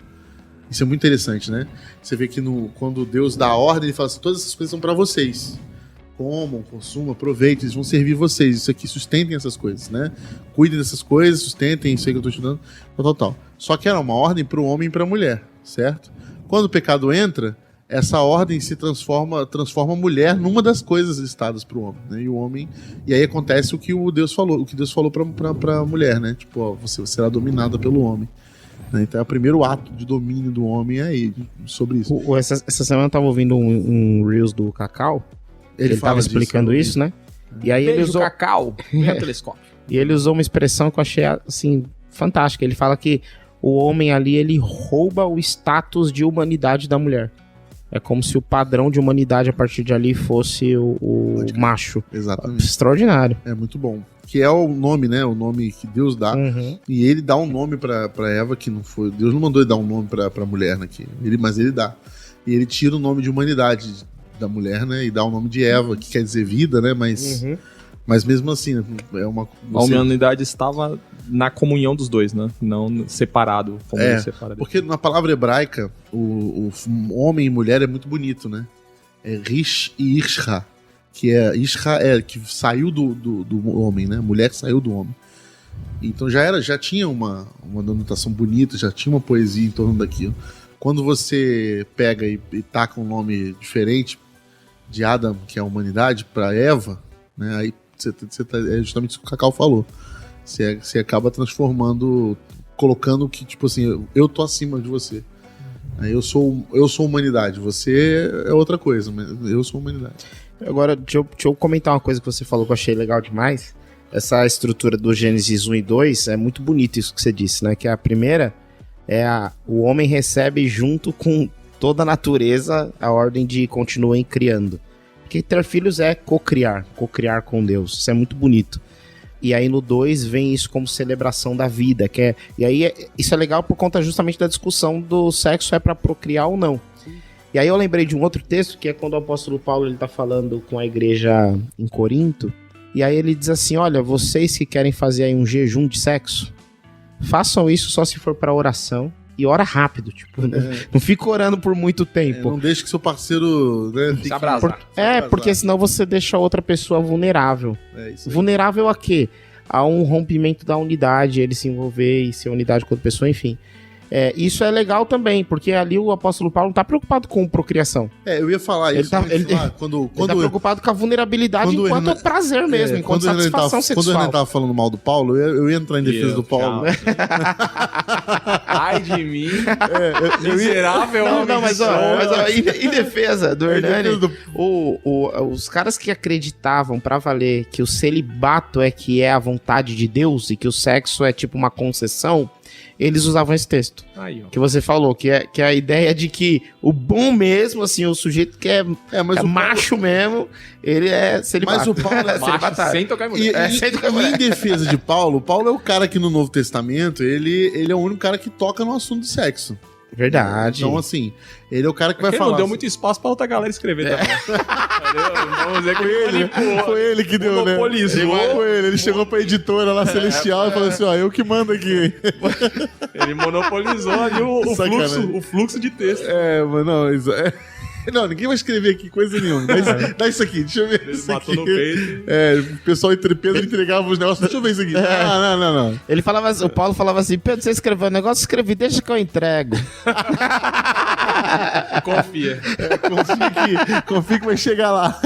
Isso é muito interessante, né? Você vê que quando Deus dá a ordem, ele fala assim: todas essas coisas são para vocês. Comam, consumam, aproveitem, eles vão servir vocês. Isso aqui, sustentem essas coisas, né? Cuidem dessas coisas, sustentem isso aí que eu estou estudando, tal. Só que era uma ordem para o homem e para a mulher, certo? Quando o pecado entra, essa ordem se transforma a mulher numa das coisas listadas para o homem, né? E aí acontece o que Deus falou para a mulher, né? Tipo, ó, você será dominada pelo homem. Né? Então é o primeiro ato de domínio do homem aí, sobre isso. Essa semana eu tava ouvindo um Reels do Cacau, ele tava explicando isso, né? E aí ele usou Cacau, telescópio. E ele usou uma expressão que eu achei assim fantástica. Ele fala que o homem ali, ele rouba o status de humanidade da mulher. É como se o padrão de humanidade a partir de ali fosse o macho. Exatamente. Extraordinário. É muito bom. Que é o nome, né? O nome que Deus dá. Uhum. E ele dá um nome pra Eva que não foi... Deus não mandou ele dar um nome pra mulher, né? Mas ele dá. E ele tira o nome de humanidade da mulher, né? E dá o nome de Eva, que quer dizer vida, né? Mas mesmo assim, é uma... A humanidade estava na comunhão dos dois, né? Não separado, como ele separa. Porque na palavra hebraica, o homem e mulher é muito bonito, né? É Rish e Ishra. Que é Ishra, que saiu do homem, né? Mulher que saiu do homem. Então já tinha uma denotação bonita, já tinha uma poesia em torno daquilo. Quando você pega e taca um nome diferente de Adam, que é a humanidade, para Eva, né? Aí é justamente isso que o Cacau falou. Você acaba transformando, colocando que, tipo assim, eu tô acima de você. Eu sou humanidade, você é outra coisa, mas eu sou humanidade. Agora, deixa eu comentar uma coisa que você falou que eu achei legal demais. Essa estrutura do Gênesis 1 e 2, é muito bonito isso que você disse, né? Que a primeira o homem recebe junto com toda a natureza a ordem de continuem criando. Porque ter filhos é cocriar com Deus. Isso é muito bonito. E aí no 2 vem isso como celebração da vida. Isso é legal por conta justamente da discussão do sexo é para procriar ou não. Sim. E aí eu lembrei de um outro texto, que é quando o apóstolo Paulo ele tá falando com a igreja em Corinto. E aí ele diz assim, olha, vocês que querem fazer aí um jejum de sexo, façam isso só se for para oração. E ora rápido, tipo, não fica orando por muito tempo. Não deixe que seu parceiro, né, se abrasar. Porque senão você deixa a outra pessoa vulnerável. Isso aí. Vulnerável a quê? A um rompimento da unidade, ele se envolver e ser unidade com outra pessoa, enfim. Isso é legal também, porque ali o apóstolo Paulo não tá preocupado com procriação. Eu ia falar isso. Ele tá preocupado com a vulnerabilidade enquanto prazer mesmo, enquanto satisfação sexual. Quando ele tava falando mal do Paulo, eu ia entrar em defesa do Paulo. Ai de mim. Miserável. Mas em defesa do Hernani, os caras que acreditavam pra valer que o celibato é a vontade de Deus e que o sexo é tipo uma concessão, eles usavam esse texto. Aí, que você falou, que é a ideia de que o bom mesmo, assim, o sujeito que é macho mesmo, ele é celibato. Mas o Paulo é macho sem tocar em mulher. E em defesa de Paulo, Paulo é o cara que no Novo Testamento, ele é o único cara que toca no assunto do sexo. Verdade. Então, assim, ele é o cara que vai falar. Ele não deu muito espaço pra outra galera escrever também. Vamos dizer que foi ele que deu, né? Ele chegou pra editora lá, Celestial, e falou assim, ó, eu que mando aqui. Ele monopolizou ali o fluxo de texto. Mas não, isso não, ninguém vai escrever aqui coisa nenhuma. Dá isso aqui, deixa eu ver. Ele matou no peito. O pessoal Pedro entregava os negócios. Deixa eu ver isso aqui. Não. Ele falava, o Paulo falava assim, Pedro, você escreveu um negócio? Escrevi, deixa que eu entrego. Confia. Confia que vai chegar lá.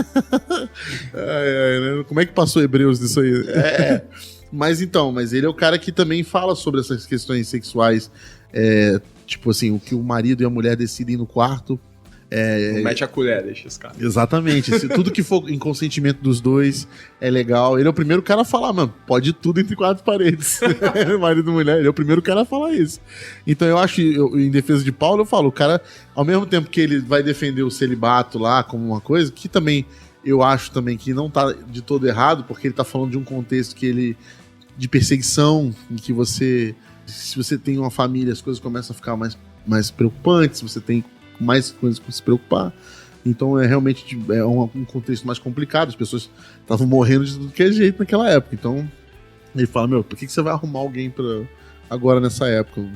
Né? Como é que passou Hebreus disso aí? Mas ele é o cara que também fala sobre essas questões sexuais. Tipo assim, o que o marido e a mulher decidem no quarto. Não mete a colher, deixa os caras. Exatamente. Tudo que for em consentimento dos dois é legal. Ele é o primeiro cara a falar, mano, pode tudo entre quatro paredes. Marido e mulher, ele é o primeiro cara a falar isso. Então eu acho, em defesa de Paulo, eu falo, o cara, ao mesmo tempo que ele vai defender o celibato lá como uma coisa, que também eu acho também que não tá de todo errado, porque ele tá falando de um contexto de perseguição, em que se você tem uma família, as coisas começam a ficar mais preocupantes, você tem mais coisas para se preocupar. Então realmente um contexto mais complicado, as pessoas estavam morrendo de tudo que é jeito naquela época. Então ele fala, por que você vai arrumar alguém agora nessa época?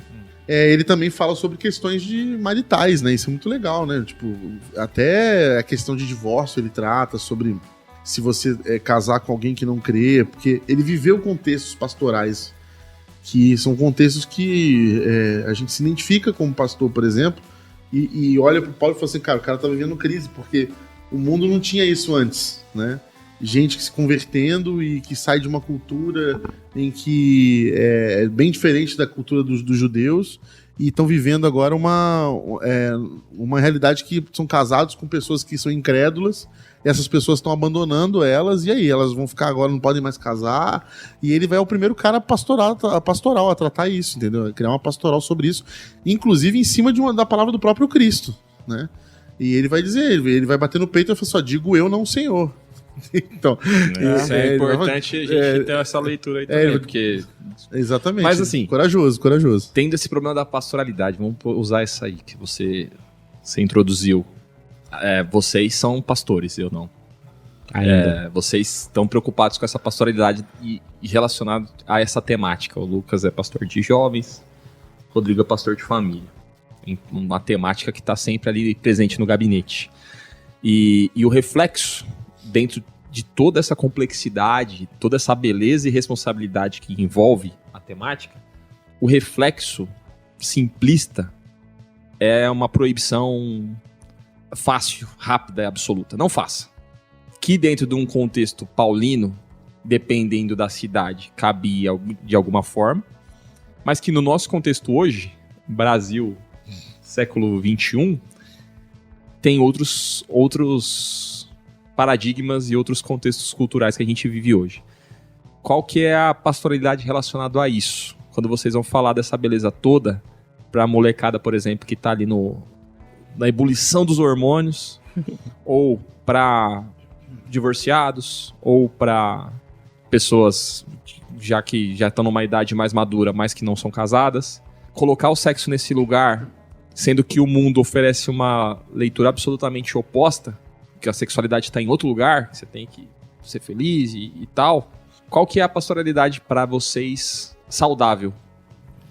Ele também fala sobre questões de maritais, né? Isso é muito legal, né? Tipo, até a questão de divórcio ele trata sobre se você casar com alguém que não crê, porque ele viveu contextos pastorais que são contextos que a gente se identifica como pastor, por exemplo, e olha pro Paulo e fala assim, cara, o cara tá vivendo crise, porque o mundo não tinha isso antes, né? Gente que se convertendo e que sai de uma cultura em que é bem diferente da cultura dos judeus e estão vivendo agora uma realidade que são casados com pessoas que são incrédulas, e essas pessoas estão abandonando elas, e aí elas vão ficar agora, não podem mais casar, e ele vai ao primeiro cara pastoral a tratar isso, entendeu? Criar uma pastoral sobre isso, inclusive em cima da palavra do próprio Cristo, né? E ele vai dizer, ele vai bater no peito e falar só, digo eu, não o Senhor. Então, isso é importante a gente ter essa leitura aí também, porque... Exatamente. Mas assim, corajoso. Tendo esse problema da pastoralidade, vamos usar essa aí que você introduziu. Vocês são pastores, eu não. Vocês estão preocupados com essa pastoralidade e relacionado a essa temática. O Lucas é pastor de jovens, o Rodrigo é pastor de família. Uma temática que está sempre ali presente no gabinete. E o reflexo dentro de toda essa complexidade, toda essa beleza e responsabilidade que envolve a temática, o reflexo simplista é uma proibição fácil, rápida e absoluta. Não faça. Que dentro de um contexto paulino, dependendo da cidade, cabia de alguma forma, mas que no nosso contexto hoje, Brasil, século XXI, tem outros paradigmas e outros contextos culturais que a gente vive hoje. Qual que é a pastoralidade relacionada a isso? Quando vocês vão falar dessa beleza toda, pra molecada, por exemplo, que tá ali na ebulição dos hormônios, ou para divorciados, ou para pessoas que já estão numa idade mais madura, mas que não são casadas. Colocar o sexo nesse lugar, sendo que o mundo oferece uma leitura absolutamente oposta, que a sexualidade está em outro lugar, que você tem que ser feliz e tal. Qual que é a pastoralidade para vocês saudável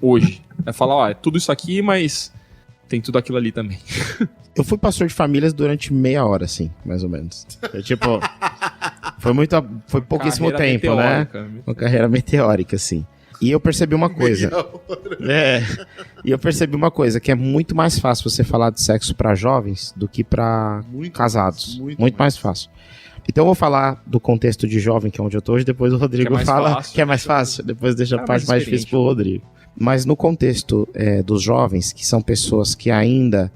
hoje? É falar, é tudo isso aqui, mas tem tudo aquilo ali também. Eu fui pastor de famílias durante meia hora, assim, mais ou menos. Foi pouquíssimo tempo, né? Uma carreira meteórica, assim. E eu percebi uma coisa. E eu percebi uma coisa, que é muito mais fácil você falar de sexo para jovens do que para casados. Muito mais fácil. Então eu vou falar do contexto de jovem, que é onde eu tô hoje, depois o Rodrigo fala que é mais fácil. Depois deixa a parte mais difícil pro Rodrigo. Mas no contexto dos jovens, que são pessoas que ainda,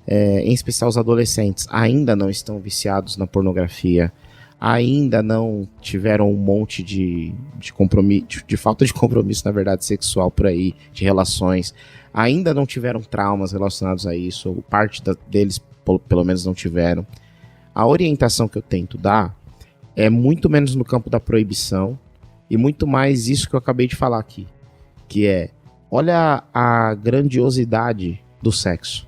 em especial os adolescentes, ainda não estão viciados na pornografia, ainda não tiveram um monte de compromisso, de falta de compromisso, na verdade, sexual por aí, de relações, ainda não tiveram traumas relacionados a isso, ou parte deles, pelo menos, não tiveram. A orientação que eu tento dar é muito menos no campo da proibição e muito mais isso que eu acabei de falar aqui, que é, olha a grandiosidade do sexo.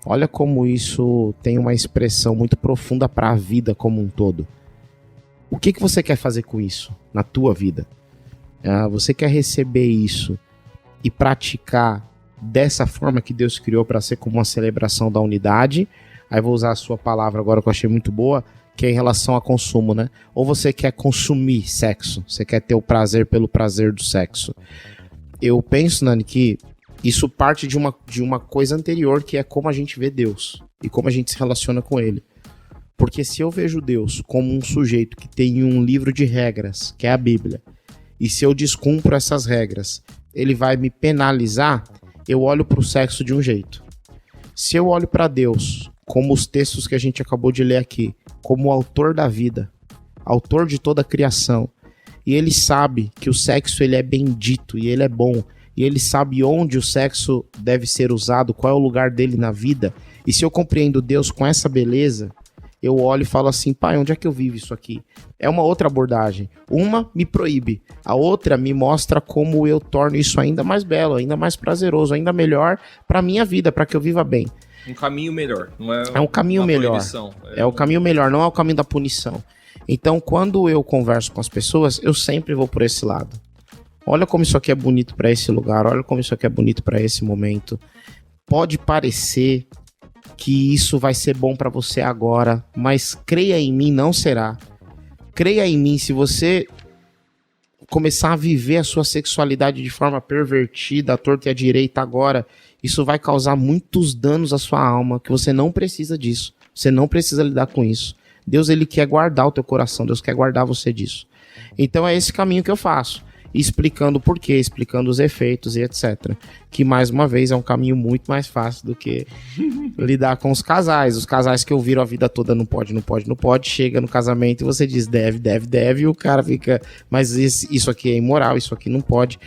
Olha como isso tem uma expressão muito profunda para a vida como um todo. O que você quer fazer com isso na tua vida? Você quer receber isso e praticar dessa forma que Deus criou para ser como uma celebração da unidade? Aí vou usar a sua palavra agora que eu achei muito boa, que é em relação a consumo, né? Ou você quer consumir sexo? Você quer ter o prazer pelo prazer do sexo? Eu penso, Nani, que isso parte de uma coisa anterior, que é como a gente vê Deus e como a gente se relaciona com Ele. Porque se eu vejo Deus como um sujeito que tem um livro de regras, que é a Bíblia, e se eu descumpro essas regras, ele vai me penalizar, eu olho para o sexo de um jeito. Se eu olho para Deus, como os textos que a gente acabou de ler aqui, como o autor da vida, autor de toda a criação, e ele sabe que o sexo ele é bendito e ele é bom, e ele sabe onde o sexo deve ser usado, qual é o lugar dele na vida, e se eu compreendo Deus com essa beleza, eu olho e falo assim, pai, onde é que eu vivo isso aqui? É uma outra abordagem. Uma me proíbe, a outra me mostra como eu torno isso ainda mais belo, ainda mais prazeroso, ainda melhor para minha vida, para que eu viva bem. Um caminho melhor. Não é, É um caminho uma melhor. proibição. É o caminho melhor, não é o caminho da punição. Então, quando eu converso com as pessoas, eu sempre vou por esse lado. Olha como isso aqui é bonito para esse lugar, olha como isso aqui é bonito para esse momento. Pode parecer que isso vai ser bom para você agora, mas creia em mim, não será. Creia em mim, se você começar a viver a sua sexualidade de forma pervertida, à torta e à direita agora, isso vai causar muitos danos à sua alma, que você não precisa disso. Você não precisa lidar com isso. Deus, ele quer guardar o teu coração, Deus quer guardar você disso. Então é esse caminho que eu faço, explicando o porquê, explicando os efeitos e etc. Que, mais uma vez, é um caminho muito mais fácil do que lidar com os casais. Os casais que ouviram a vida toda não pode, chega no casamento e você diz deve, e o cara fica, mas isso aqui é imoral, isso aqui não pode.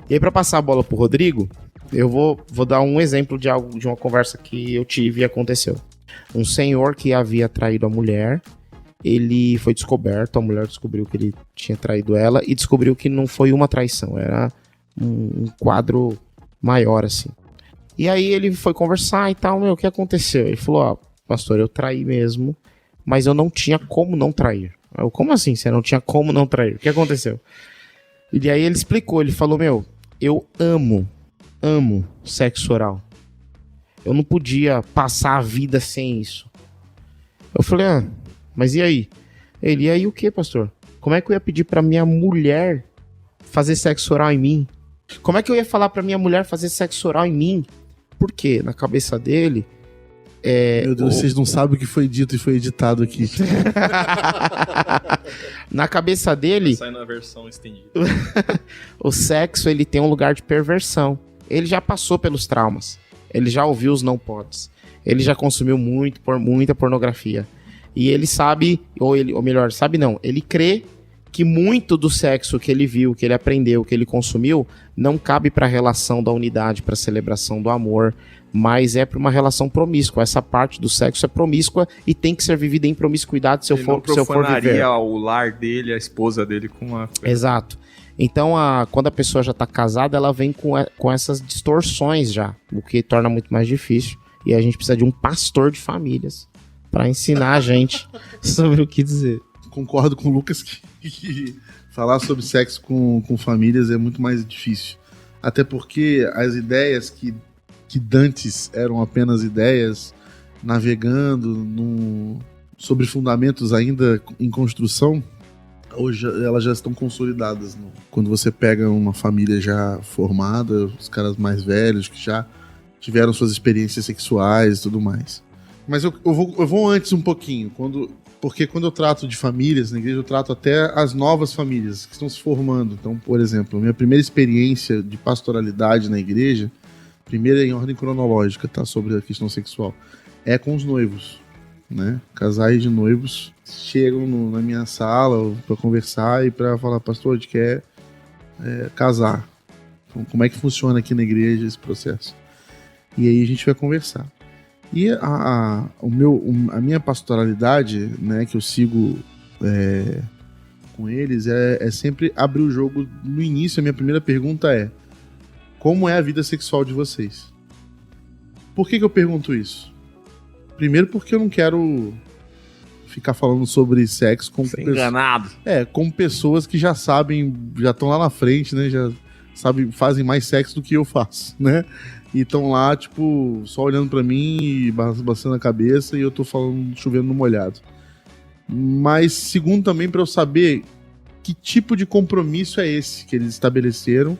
E aí, para passar a bola pro Rodrigo, eu vou dar um exemplo de algo, de uma conversa que eu tive e aconteceu. Um senhor que havia traído a mulher, ele foi descoberto, a mulher descobriu que ele tinha traído ela e descobriu que não foi uma traição, era um quadro maior, assim. E aí ele foi conversar e tal, o que aconteceu? Ele falou, pastor, eu traí mesmo, mas eu não tinha como não trair. Eu, como assim você não tinha como não trair? O que aconteceu? E aí ele explicou, ele falou, eu amo sexo oral. Eu não podia passar a vida sem isso. Eu falei, mas e aí? Ele, e aí o que, pastor? Como é que eu ia pedir pra minha mulher fazer sexo oral em mim? Como é que eu ia falar pra minha mulher fazer sexo oral em mim? Por quê? Na cabeça dele... Meu Deus, vocês não sabem o que foi dito e foi editado aqui. Na cabeça dele... Sai na versão estendida. O sexo, ele tem um lugar de perversão. Ele já passou pelos traumas. Ele já ouviu os não pods. Ele já consumiu muita pornografia. E ele sabe, ou melhor, sabe não, ele crê que muito do sexo que ele viu, que ele aprendeu, que ele consumiu, não cabe para a relação da unidade, para a celebração do amor, mas é para uma relação promíscua. Essa parte do sexo é promíscua e tem que ser vivida em promiscuidade se eu for viver. O lar dele, a esposa dele com uma coisa. Exato. Então, quando a pessoa já está casada, ela vem com essas distorções já, o que torna muito mais difícil. E a gente precisa de um pastor de famílias para ensinar a gente sobre o que dizer. Concordo com o Lucas que falar sobre sexo com famílias é muito mais difícil. Até porque as ideias que dantes eram apenas ideias navegando sobre fundamentos ainda em construção, hoje elas já estão consolidadas. Quando você pega uma família já formada, os caras mais velhos que já tiveram suas experiências sexuais e tudo mais. Mas eu vou antes um pouquinho, porque quando eu trato de famílias na igreja, eu trato até as novas famílias que estão se formando. Então, por exemplo, a minha primeira experiência de pastoralidade na igreja, primeira em ordem cronológica, tá, sobre a questão sexual, é com os noivos, né? Casais de noivos chegam na minha sala para conversar e para falar, pastor, a gente quer casar. Então, como é que funciona aqui na igreja esse processo? E aí a gente vai conversar. E a minha pastoralidade, né, que eu sigo com eles, é sempre abrir o jogo. No início, a minha primeira pergunta é: como é a vida sexual de vocês? Por que eu pergunto isso? Primeiro porque eu não quero ficar falando sobre sexo com enganado. Com pessoas que já sabem, já estão lá na frente, né, já sabem, fazem mais sexo do que eu faço, né? E estão lá, tipo, só olhando pra mim e balançando a cabeça e eu tô falando, chovendo no molhado. Mas, segundo também, pra eu saber que tipo de compromisso é esse que eles estabeleceram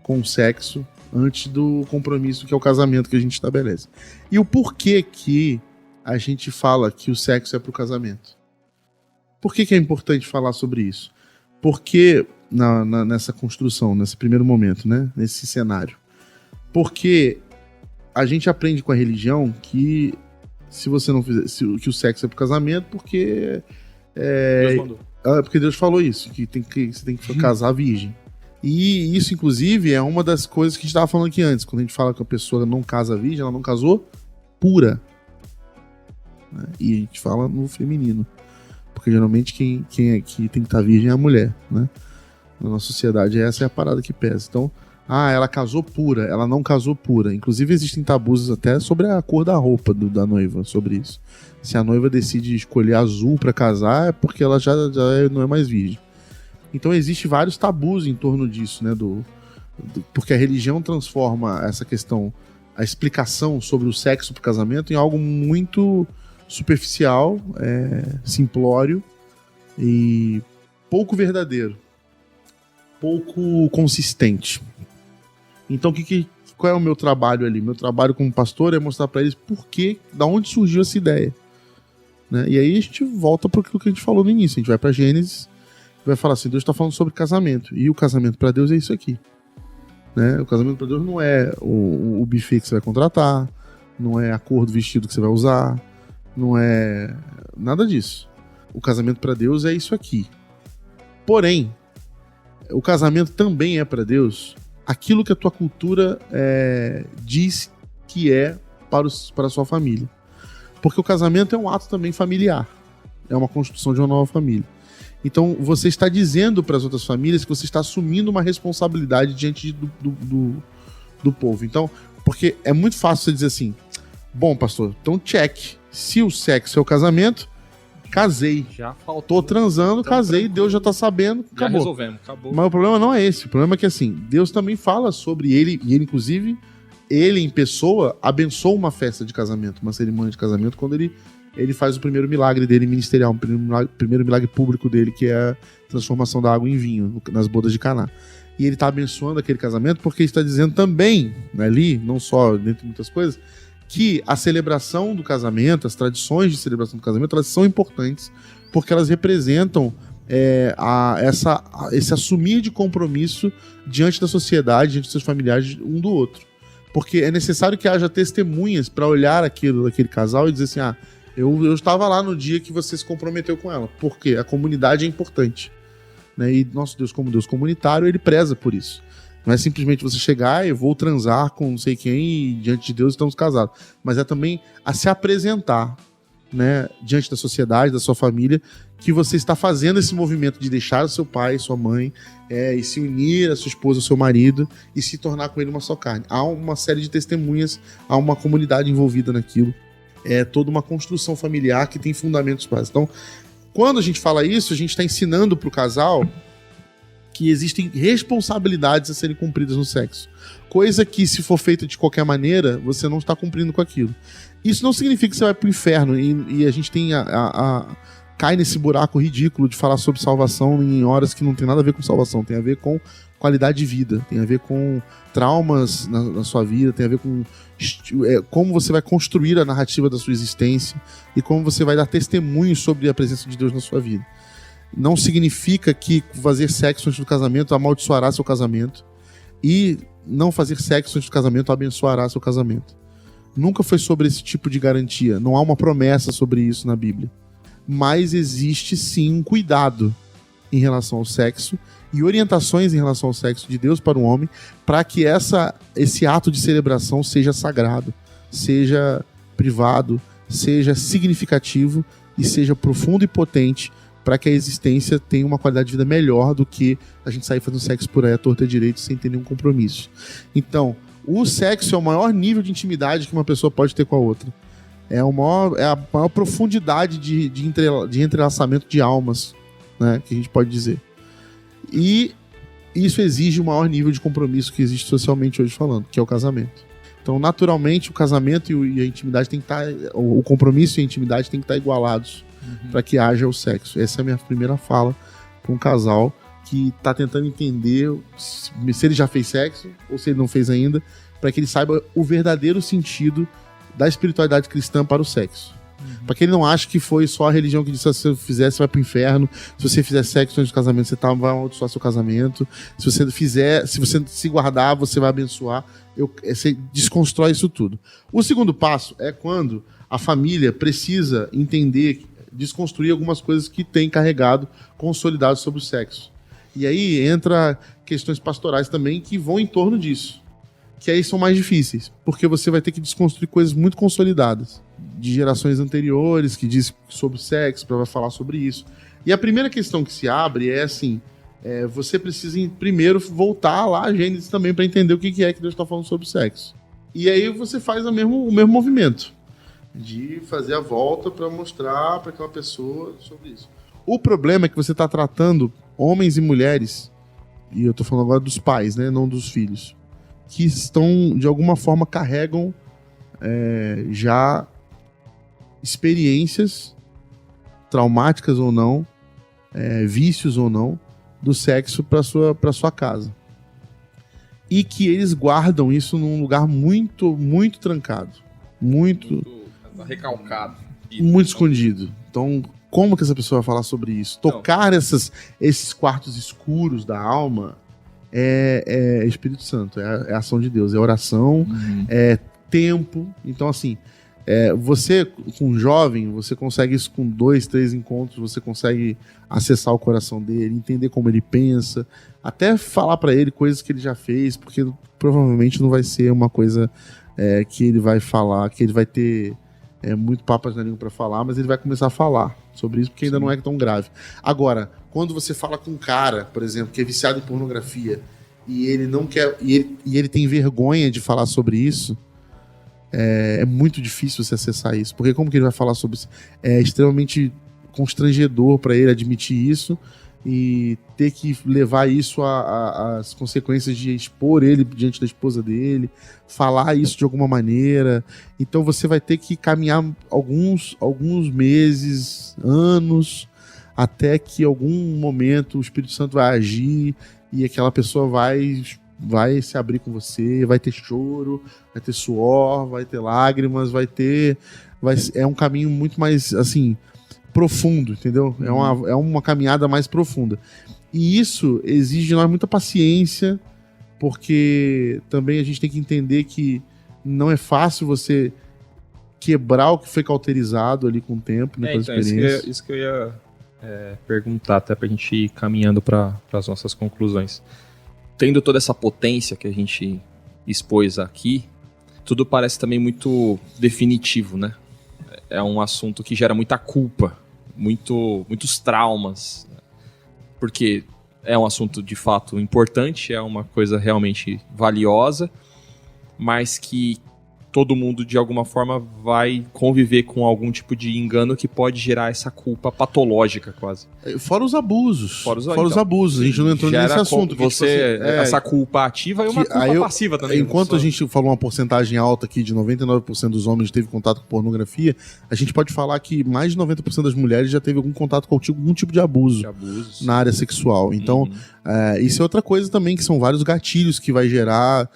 com o sexo antes do compromisso que é o casamento que a gente estabelece. E o porquê que a gente fala que o sexo é pro casamento. Por que é importante falar sobre isso? Porque nessa construção, nesse primeiro momento, né, nesse cenário. Porque a gente aprende com a religião que se você não fizer, que o sexo é pro casamento, porque Deus mandou. Porque Deus falou isso, que você tem que casar virgem. E isso, inclusive, é uma das coisas que a gente estava falando aqui antes. Quando a gente fala que a pessoa não casa virgem, ela não casou pura. Né? E a gente fala no feminino. Porque geralmente quem aqui tem que estar virgem é a mulher. Né? Na nossa sociedade, essa é a parada que pesa. Então, Ah, ela casou pura, ela não casou pura. Inclusive existem tabus até sobre a cor da roupa da noiva, sobre isso. Se a noiva decide escolher azul pra casar, é porque ela já não é mais virgem. Então existe vários tabus em torno disso, né? Porque a religião transforma essa questão, a explicação sobre o sexo pro casamento, em algo muito superficial, simplório e pouco verdadeiro, pouco consistente. Então qual é o meu trabalho ali? Meu trabalho como pastor é mostrar para eles da onde surgiu essa ideia, né? E aí a gente volta para aquilo que a gente falou no início, a gente vai para Gênesis, vai falar assim, Deus está falando sobre casamento, e o casamento para Deus é isso aqui, né? O casamento para Deus não é o buffet que você vai contratar, não é a cor do vestido que você vai usar, não é nada disso. O casamento para Deus é isso aqui. Porém, o casamento também é para Deus aquilo que a tua cultura diz que é para a sua família. Porque o casamento é um ato também familiar. É uma construção de uma nova família. Então, você está dizendo para as outras famílias que você está assumindo uma responsabilidade diante do povo. Então, porque é muito fácil você dizer assim, bom, pastor, então check. Se o sexo é o casamento, casei. Já faltou. Tô transando, então, casei, Deus já tá sabendo, acabou. Já resolvemos, acabou. Mas o problema não é esse. O problema é que, assim, Deus também fala sobre ele, e ele, inclusive, ele em pessoa, abençoa uma festa de casamento, uma cerimônia de casamento, quando ele faz o primeiro milagre dele ministerial, o primeiro milagre público dele, que é a transformação da água em vinho, nas bodas de Caná. E ele tá abençoando aquele casamento porque ele está dizendo também, ali, não só, dentre muitas coisas, que a celebração do casamento, as tradições de celebração do casamento, elas são importantes porque elas representam esse assumir de compromisso diante da sociedade, diante dos seus familiares, um do outro. Porque é necessário que haja testemunhas para olhar aquele casal e dizer assim, eu estava lá no dia que você se comprometeu com ela. Porque a comunidade é importante, né? E nosso Deus, como Deus comunitário, ele preza por isso. Não é simplesmente você chegar e vou transar com não sei quem e diante de Deus estamos casados. Mas é também a se apresentar, né, diante da sociedade, da sua família, que você está fazendo esse movimento de deixar o seu pai, sua mãe, e se unir a sua esposa, ao seu marido e se tornar com ele uma só carne. Há uma série de testemunhas, há uma comunidade envolvida naquilo. É toda uma construção familiar que tem fundamentos básicos. Então, quando a gente fala isso, a gente está ensinando para o casal que existem responsabilidades a serem cumpridas no sexo. Coisa que, se for feita de qualquer maneira, você não está cumprindo com aquilo. Isso não significa que você vai pro inferno e a gente tem cai nesse buraco ridículo de falar sobre salvação em horas que não tem nada a ver com salvação, tem a ver com qualidade de vida, tem a ver com traumas na sua vida, tem a ver com como você vai construir a narrativa da sua existência e como você vai dar testemunho sobre a presença de Deus na sua vida. Não significa que fazer sexo antes do casamento amaldiçoará seu casamento e não fazer sexo antes do casamento abençoará seu casamento. Nunca foi sobre esse tipo de garantia. Não há uma promessa sobre isso na Bíblia. Mas existe sim um cuidado em relação ao sexo e orientações em relação ao sexo de Deus para o homem, para que esse ato de celebração seja sagrado, seja privado, seja significativo e seja profundo e potente, para que a existência tenha uma qualidade de vida melhor do que a gente sair fazendo sexo por aí à torta direito sem ter nenhum compromisso. Então, o sexo é o maior nível de intimidade que uma pessoa pode ter com a outra. É a maior profundidade de entrelaçamento de almas, né, que a gente pode dizer. E isso exige o maior nível de compromisso que existe socialmente hoje falando, que é o casamento. Então, naturalmente, o casamento e a intimidade tem que estar... O compromisso e a intimidade tem que estar igualados para que haja o sexo. Essa é a minha primeira fala para um casal que está tentando entender se ele já fez sexo ou se ele não fez ainda, para que ele saiba o verdadeiro sentido da espiritualidade cristã para o sexo. Para que ele não ache que foi só a religião que disse: se você fizer, você vai pro inferno. Se você fizer sexo antes do casamento, você vai amaldiçoar seu casamento. Se você se guardar, você vai abençoar. Você desconstrói isso tudo. O segundo passo é quando a família precisa entender, desconstruir algumas coisas que tem carregado, consolidado sobre o sexo. E aí entra questões pastorais também que vão em torno disso. Que aí são mais difíceis, porque você vai ter que desconstruir coisas muito consolidadas, de gerações anteriores, que diz sobre o sexo, para falar sobre isso. E a primeira questão que se abre é assim, você precisa primeiro voltar lá a Gênesis também para entender o que é que Deus está falando sobre sexo. E aí você faz o mesmo movimento de fazer a volta para mostrar para aquela pessoa sobre isso. O problema é que você está tratando homens e mulheres, e eu estou falando agora dos pais, né, não dos filhos, que estão, de alguma forma, carregam já experiências traumáticas ou não, vícios ou não, do sexo para sua casa. E que eles guardam isso num lugar muito, muito trancado. Muito recalcado. Muito escondido. Então, como que essa pessoa vai falar sobre isso? Tocar esses quartos escuros da alma é Espírito Santo, é a ação de Deus, é oração, é tempo. Então, assim, você, com um jovem, você consegue isso com 2, 3 encontros, você consegue acessar o coração dele, entender como ele pensa, até falar pra ele coisas que ele já fez, porque provavelmente não vai ser uma coisa que ele vai falar, que ele vai ter muito papas na língua pra falar, mas ele vai começar a falar sobre isso, porque ainda não é tão grave. Agora, quando você fala com um cara, por exemplo, que é viciado em pornografia, e ele não quer, e ele tem vergonha de falar sobre isso, é muito difícil você acessar isso, porque como que ele vai falar sobre isso? É extremamente constrangedor para ele admitir isso e ter que levar isso às consequências de expor ele diante da esposa dele, falar isso de alguma maneira. Então você vai ter que caminhar alguns meses, anos, até que em algum momento o Espírito Santo vai agir e aquela pessoa vai se abrir com você, vai ter choro, vai ter suor, vai ter lágrimas, é um caminho muito mais, assim, profundo, entendeu? É uma caminhada mais profunda. E isso exige de nós muita paciência, porque também a gente tem que entender que não é fácil você quebrar o que foi cauterizado ali com o tempo, né, com as experiências. Isso que eu ia perguntar, até pra gente ir caminhando para as nossas conclusões. Tendo toda essa potência que a gente expôs aqui, tudo parece também muito definitivo, né? É um assunto que gera muita culpa, muitos traumas, porque é um assunto de fato importante, é uma coisa realmente valiosa, mas que todo mundo de alguma forma vai conviver com algum tipo de engano que pode gerar essa culpa patológica quase. Fora os abusos. Fora os abusos. A gente não entrou nesse assunto. Essa culpa ativa e uma culpa passiva também. Enquanto a gente falou uma porcentagem alta aqui de 99% dos homens teve contato com pornografia, a gente pode falar que mais de 90% das mulheres já teve algum contato com algum tipo de abuso na área sexual. Então, isso é outra coisa também, que são vários gatilhos que vai gerar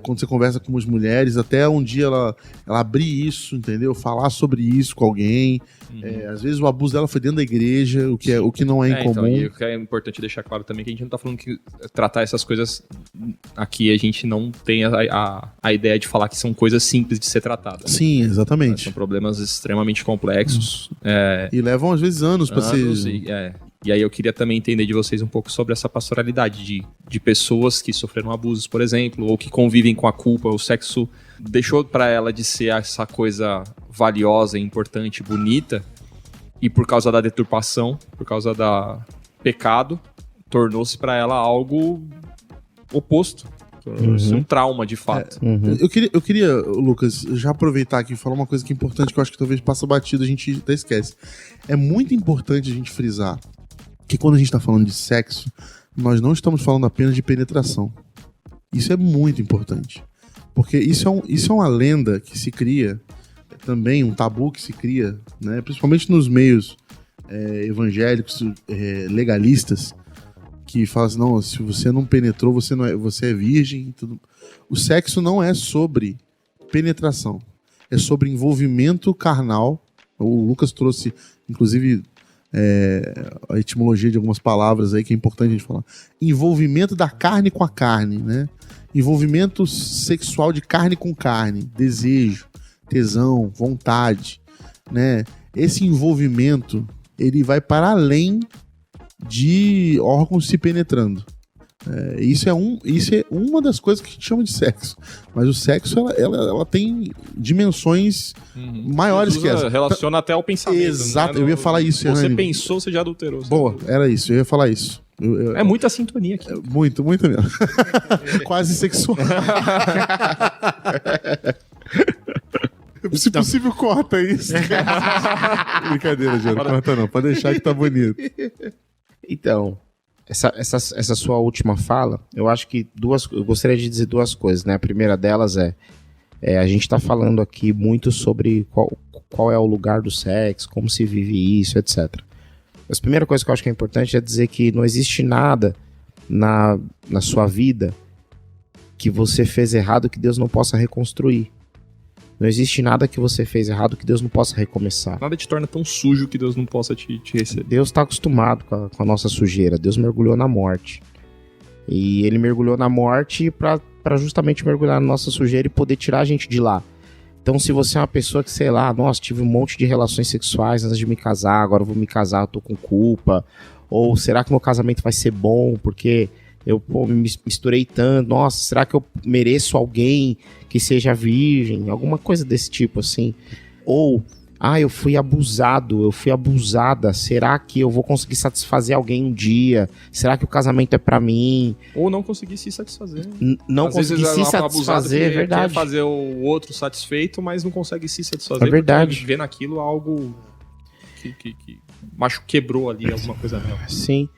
quando você conversa com as mulheres, até um dia ela abrir isso, entendeu? Falar sobre isso com alguém. Às vezes o abuso dela foi dentro da igreja, o que não é incomum. Então, e o que é importante deixar claro também que a gente não tá falando que tratar essas coisas aqui, a gente não tem a ideia de falar que são coisas simples de ser tratadas. Sim, exatamente. São problemas extremamente complexos. E levam às vezes anos para ser... E aí eu queria também entender de vocês um pouco sobre essa pastoralidade de pessoas que sofreram abusos, por exemplo, ou que convivem com a culpa. O sexo deixou para ela de ser essa coisa valiosa, importante, bonita, e por causa da deturpação, por causa da pecado, tornou-se para ela algo oposto. Um trauma, de fato. Eu queria, Lucas, já aproveitar aqui e falar uma coisa que é importante, que eu acho que talvez passa batido, a gente até esquece. É muito importante a gente frisar que quando a gente está falando de sexo, nós não estamos falando apenas de penetração. Isso é muito importante. Porque isso é uma lenda que se cria, também um tabu que se cria, né? Principalmente nos meios evangélicos, legalistas, que falam assim, não, se você não penetrou, você é virgem. Tudo. O sexo não é sobre penetração, é sobre envolvimento carnal. O Lucas trouxe, inclusive, a etimologia de algumas palavras aí que é importante a gente falar. Envolvimento da carne com a carne, né? Envolvimento sexual de carne com carne, desejo, tesão, vontade, né? Esse envolvimento, ele vai para além de órgãos se penetrando. Isso é uma das coisas que a gente chama de sexo. Mas o sexo, ela tem dimensões maiores que essa. Relaciona até ao pensamento. Exato, né? eu ia falar isso. Você pensou, você já adulterou. Boa, era isso, eu ia falar isso. É muita sintonia aqui. Muito mesmo. Quase sexual. Se possível, corta isso. Brincadeira, Jânio. Corta não. Pode deixar que tá bonito. Então, essa sua última fala, eu acho que eu gostaria de dizer duas coisas, né? A primeira delas a gente tá falando aqui muito sobre qual é o lugar do sexo, como se vive isso, etc. Mas a primeira coisa que eu acho que é importante é dizer que não existe nada na sua vida que você fez errado que Deus não possa reconstruir. Não existe nada que você fez errado que Deus não possa recomeçar. Nada te torna tão sujo que Deus não possa te receber. Deus está acostumado com a nossa sujeira. Deus mergulhou na morte. E ele mergulhou na morte para justamente mergulhar na nossa sujeira e poder tirar a gente de lá. Então, se você é uma pessoa que, sei lá, nossa, tive um monte de relações sexuais antes de me casar, agora eu vou me casar, eu tô com culpa. Ou será que meu casamento vai ser bom porque eu me misturei tanto? Nossa, será que eu mereço alguém que seja virgem? Alguma coisa desse tipo, assim. Ou, eu fui abusado, eu fui abusada. Será que eu vou conseguir satisfazer alguém um dia? Será que o casamento é pra mim? Ou não conseguir se satisfazer. Não conseguir se satisfazer, é verdade. Quer fazer o outro satisfeito, mas não consegue se satisfazer. É verdade. Vê naquilo algo que macho quebrou ali, alguma coisa nela. Sim.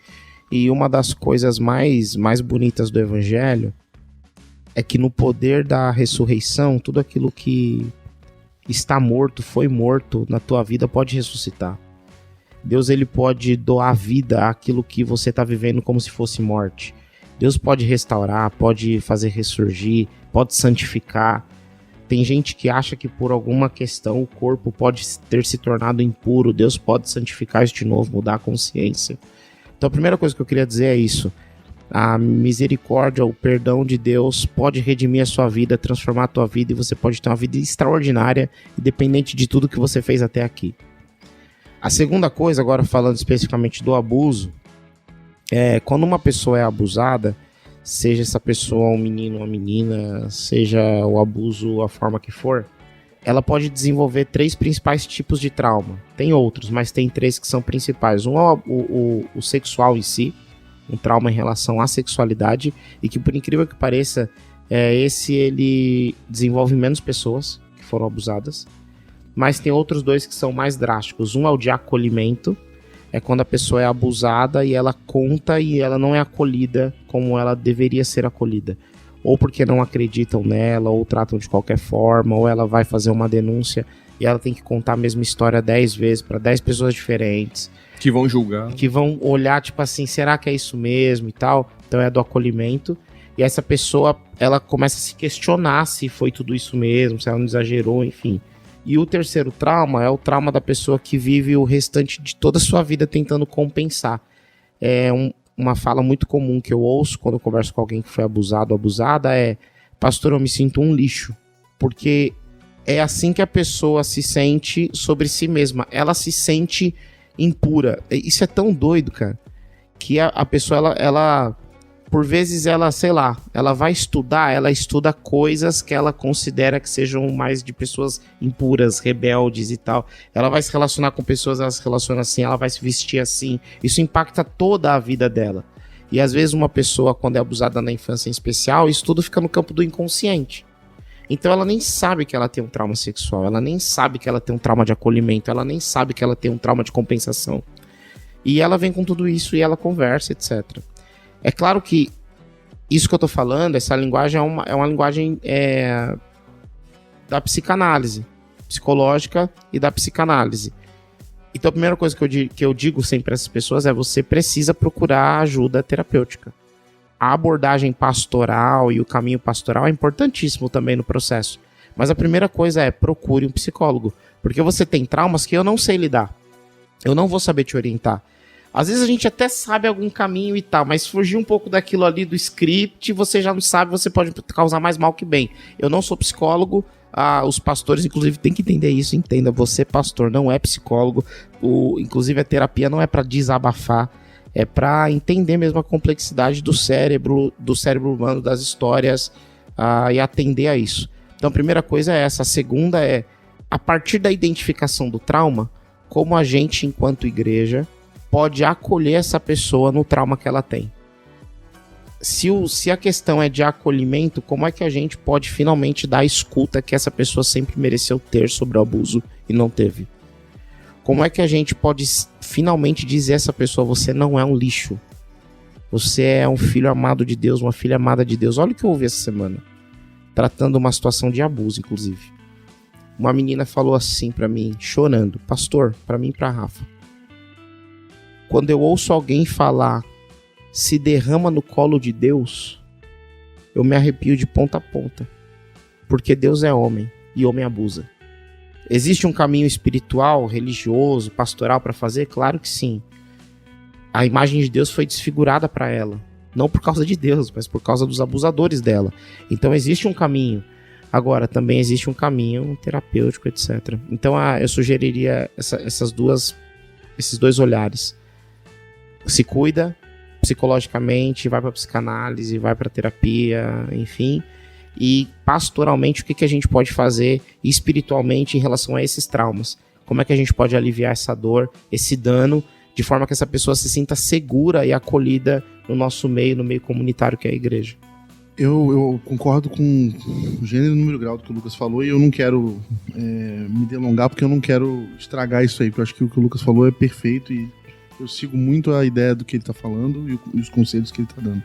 E uma das coisas mais bonitas do Evangelho é que no poder da ressurreição, tudo aquilo que está morto, foi morto na tua vida, pode ressuscitar. Deus, ele pode doar vida àquilo que você está vivendo como se fosse morte. Deus pode restaurar, pode fazer ressurgir, pode santificar. Tem gente que acha que por alguma questão o corpo pode ter se tornado impuro. Deus pode santificar isso de novo, mudar a consciência. Então a primeira coisa que eu queria dizer é isso. A misericórdia, o perdão de Deus pode redimir a sua vida, transformar a tua vida, e você pode ter uma vida extraordinária, independente de tudo que você fez até aqui. A segunda coisa, agora falando especificamente do abuso, é quando uma pessoa é abusada, seja essa pessoa um menino ou uma menina, seja o abuso a forma que for, ela pode desenvolver 3 principais tipos de trauma. Tem outros, mas tem 3 que são principais. Um é o sexual em si, um trauma em relação à sexualidade, e que, por incrível que pareça, ele desenvolve menos pessoas que foram abusadas. Mas tem outros 2 que são mais drásticos. Um é o de acolhimento, é quando a pessoa é abusada e ela conta e ela não é acolhida como ela deveria ser acolhida. Ou porque não acreditam nela, ou tratam de qualquer forma, ou ela vai fazer uma denúncia e ela tem que contar a mesma história 10 vezes para 10 pessoas diferentes. Que vão julgar. Que vão olhar, tipo assim, será que é isso mesmo e tal? Então é do acolhimento. E essa pessoa, ela começa a se questionar se foi tudo isso mesmo, se ela não exagerou, enfim. E o terceiro trauma é o trauma da pessoa que vive o restante de toda a sua vida tentando compensar. É uma fala muito comum que eu ouço quando eu converso com alguém que foi abusado ou abusada é: pastor, eu me sinto um lixo. Porque é assim que a pessoa se sente sobre si mesma. Ela se sente impura. Isso é tão doido, cara, que a pessoa, ela por vezes, sei lá, ela vai estudar, ela estuda coisas que ela considera que sejam mais de pessoas impuras, rebeldes e tal. Ela vai se relacionar com pessoas, ela se relaciona assim, ela vai se vestir assim. Isso impacta toda a vida dela. E às vezes uma pessoa, quando é abusada na infância em especial, isso tudo fica no campo do inconsciente. Então ela nem sabe que ela tem um trauma sexual, ela nem sabe que ela tem um trauma de acolhimento, ela nem sabe que ela tem um trauma de compensação. E ela vem com tudo isso e ela conversa, etc. É claro que isso que eu tô falando, essa linguagem é uma linguagem da psicanálise, psicológica e da psicanálise. Então a primeira coisa que eu digo sempre para essas pessoas é: você precisa procurar ajuda terapêutica. A abordagem pastoral e o caminho pastoral é importantíssimo também no processo. Mas a primeira coisa é: procure um psicólogo. Porque você tem traumas que eu não sei lidar. Eu não vou saber te orientar. Às vezes a gente até sabe algum caminho e tal, mas fugir um pouco daquilo ali do script, você já não sabe, você pode causar mais mal que bem. Eu não sou psicólogo, os pastores, inclusive, têm que entender isso. Entenda, você, pastor, não é psicólogo. Inclusive, a terapia não é para desabafar, é para entender mesmo a complexidade do cérebro humano, das histórias, e atender a isso. Então, a primeira coisa é essa. A segunda é, a partir da identificação do trauma, como a gente, enquanto igreja, pode acolher essa pessoa no trauma que ela tem? Se a questão é de acolhimento, como é que a gente pode finalmente dar a escuta que essa pessoa sempre mereceu ter sobre o abuso e não teve? Como é que a gente pode finalmente dizer a essa pessoa: você não é um lixo, você é um filho amado de Deus, uma filha amada de Deus? Olha o que eu ouvi essa semana, tratando uma situação de abuso, inclusive. Uma menina falou assim pra mim, chorando: pastor, pra mim e pra Rafa, quando eu ouço alguém falar se derrama no colo de Deus, eu me arrepio de ponta a ponta, porque Deus é homem e homem abusa. Existe um caminho espiritual, religioso, pastoral para fazer? Claro que sim. A imagem de Deus foi desfigurada para ela, não por causa de Deus, mas por causa dos abusadores dela. Então existe um caminho. Agora, também existe um caminho terapêutico, etc. Então eu sugeriria esses dois olhares. Se cuida psicologicamente, vai para psicanálise, vai para terapia, enfim. E pastoralmente, o que a gente pode fazer espiritualmente em relação a esses traumas? Como é que a gente pode aliviar essa dor, esse dano, de forma que essa pessoa se sinta segura e acolhida no nosso meio, no meio comunitário que é a igreja? Eu concordo com o gênero e número grau do que o Lucas falou, e eu não quero me delongar, porque eu não quero estragar isso aí, porque eu acho que o que o Lucas falou é perfeito e eu sigo muito a ideia do que ele está falando e os conselhos que ele está dando.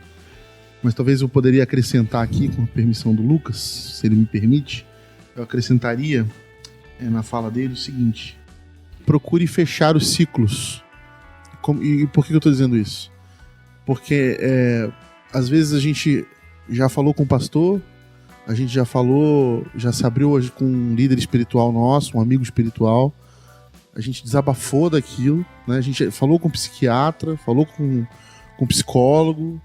Mas talvez eu poderia acrescentar aqui, com a permissão do Lucas, se ele me permite, eu acrescentaria na fala dele o seguinte: procure fechar os ciclos. E por que eu estou dizendo isso? Porque às vezes a gente já falou com o pastor, a gente já se abriu com um líder espiritual nosso, um amigo espiritual, a gente desabafou daquilo, né? A gente falou com um psiquiatra, falou com um psicólogo,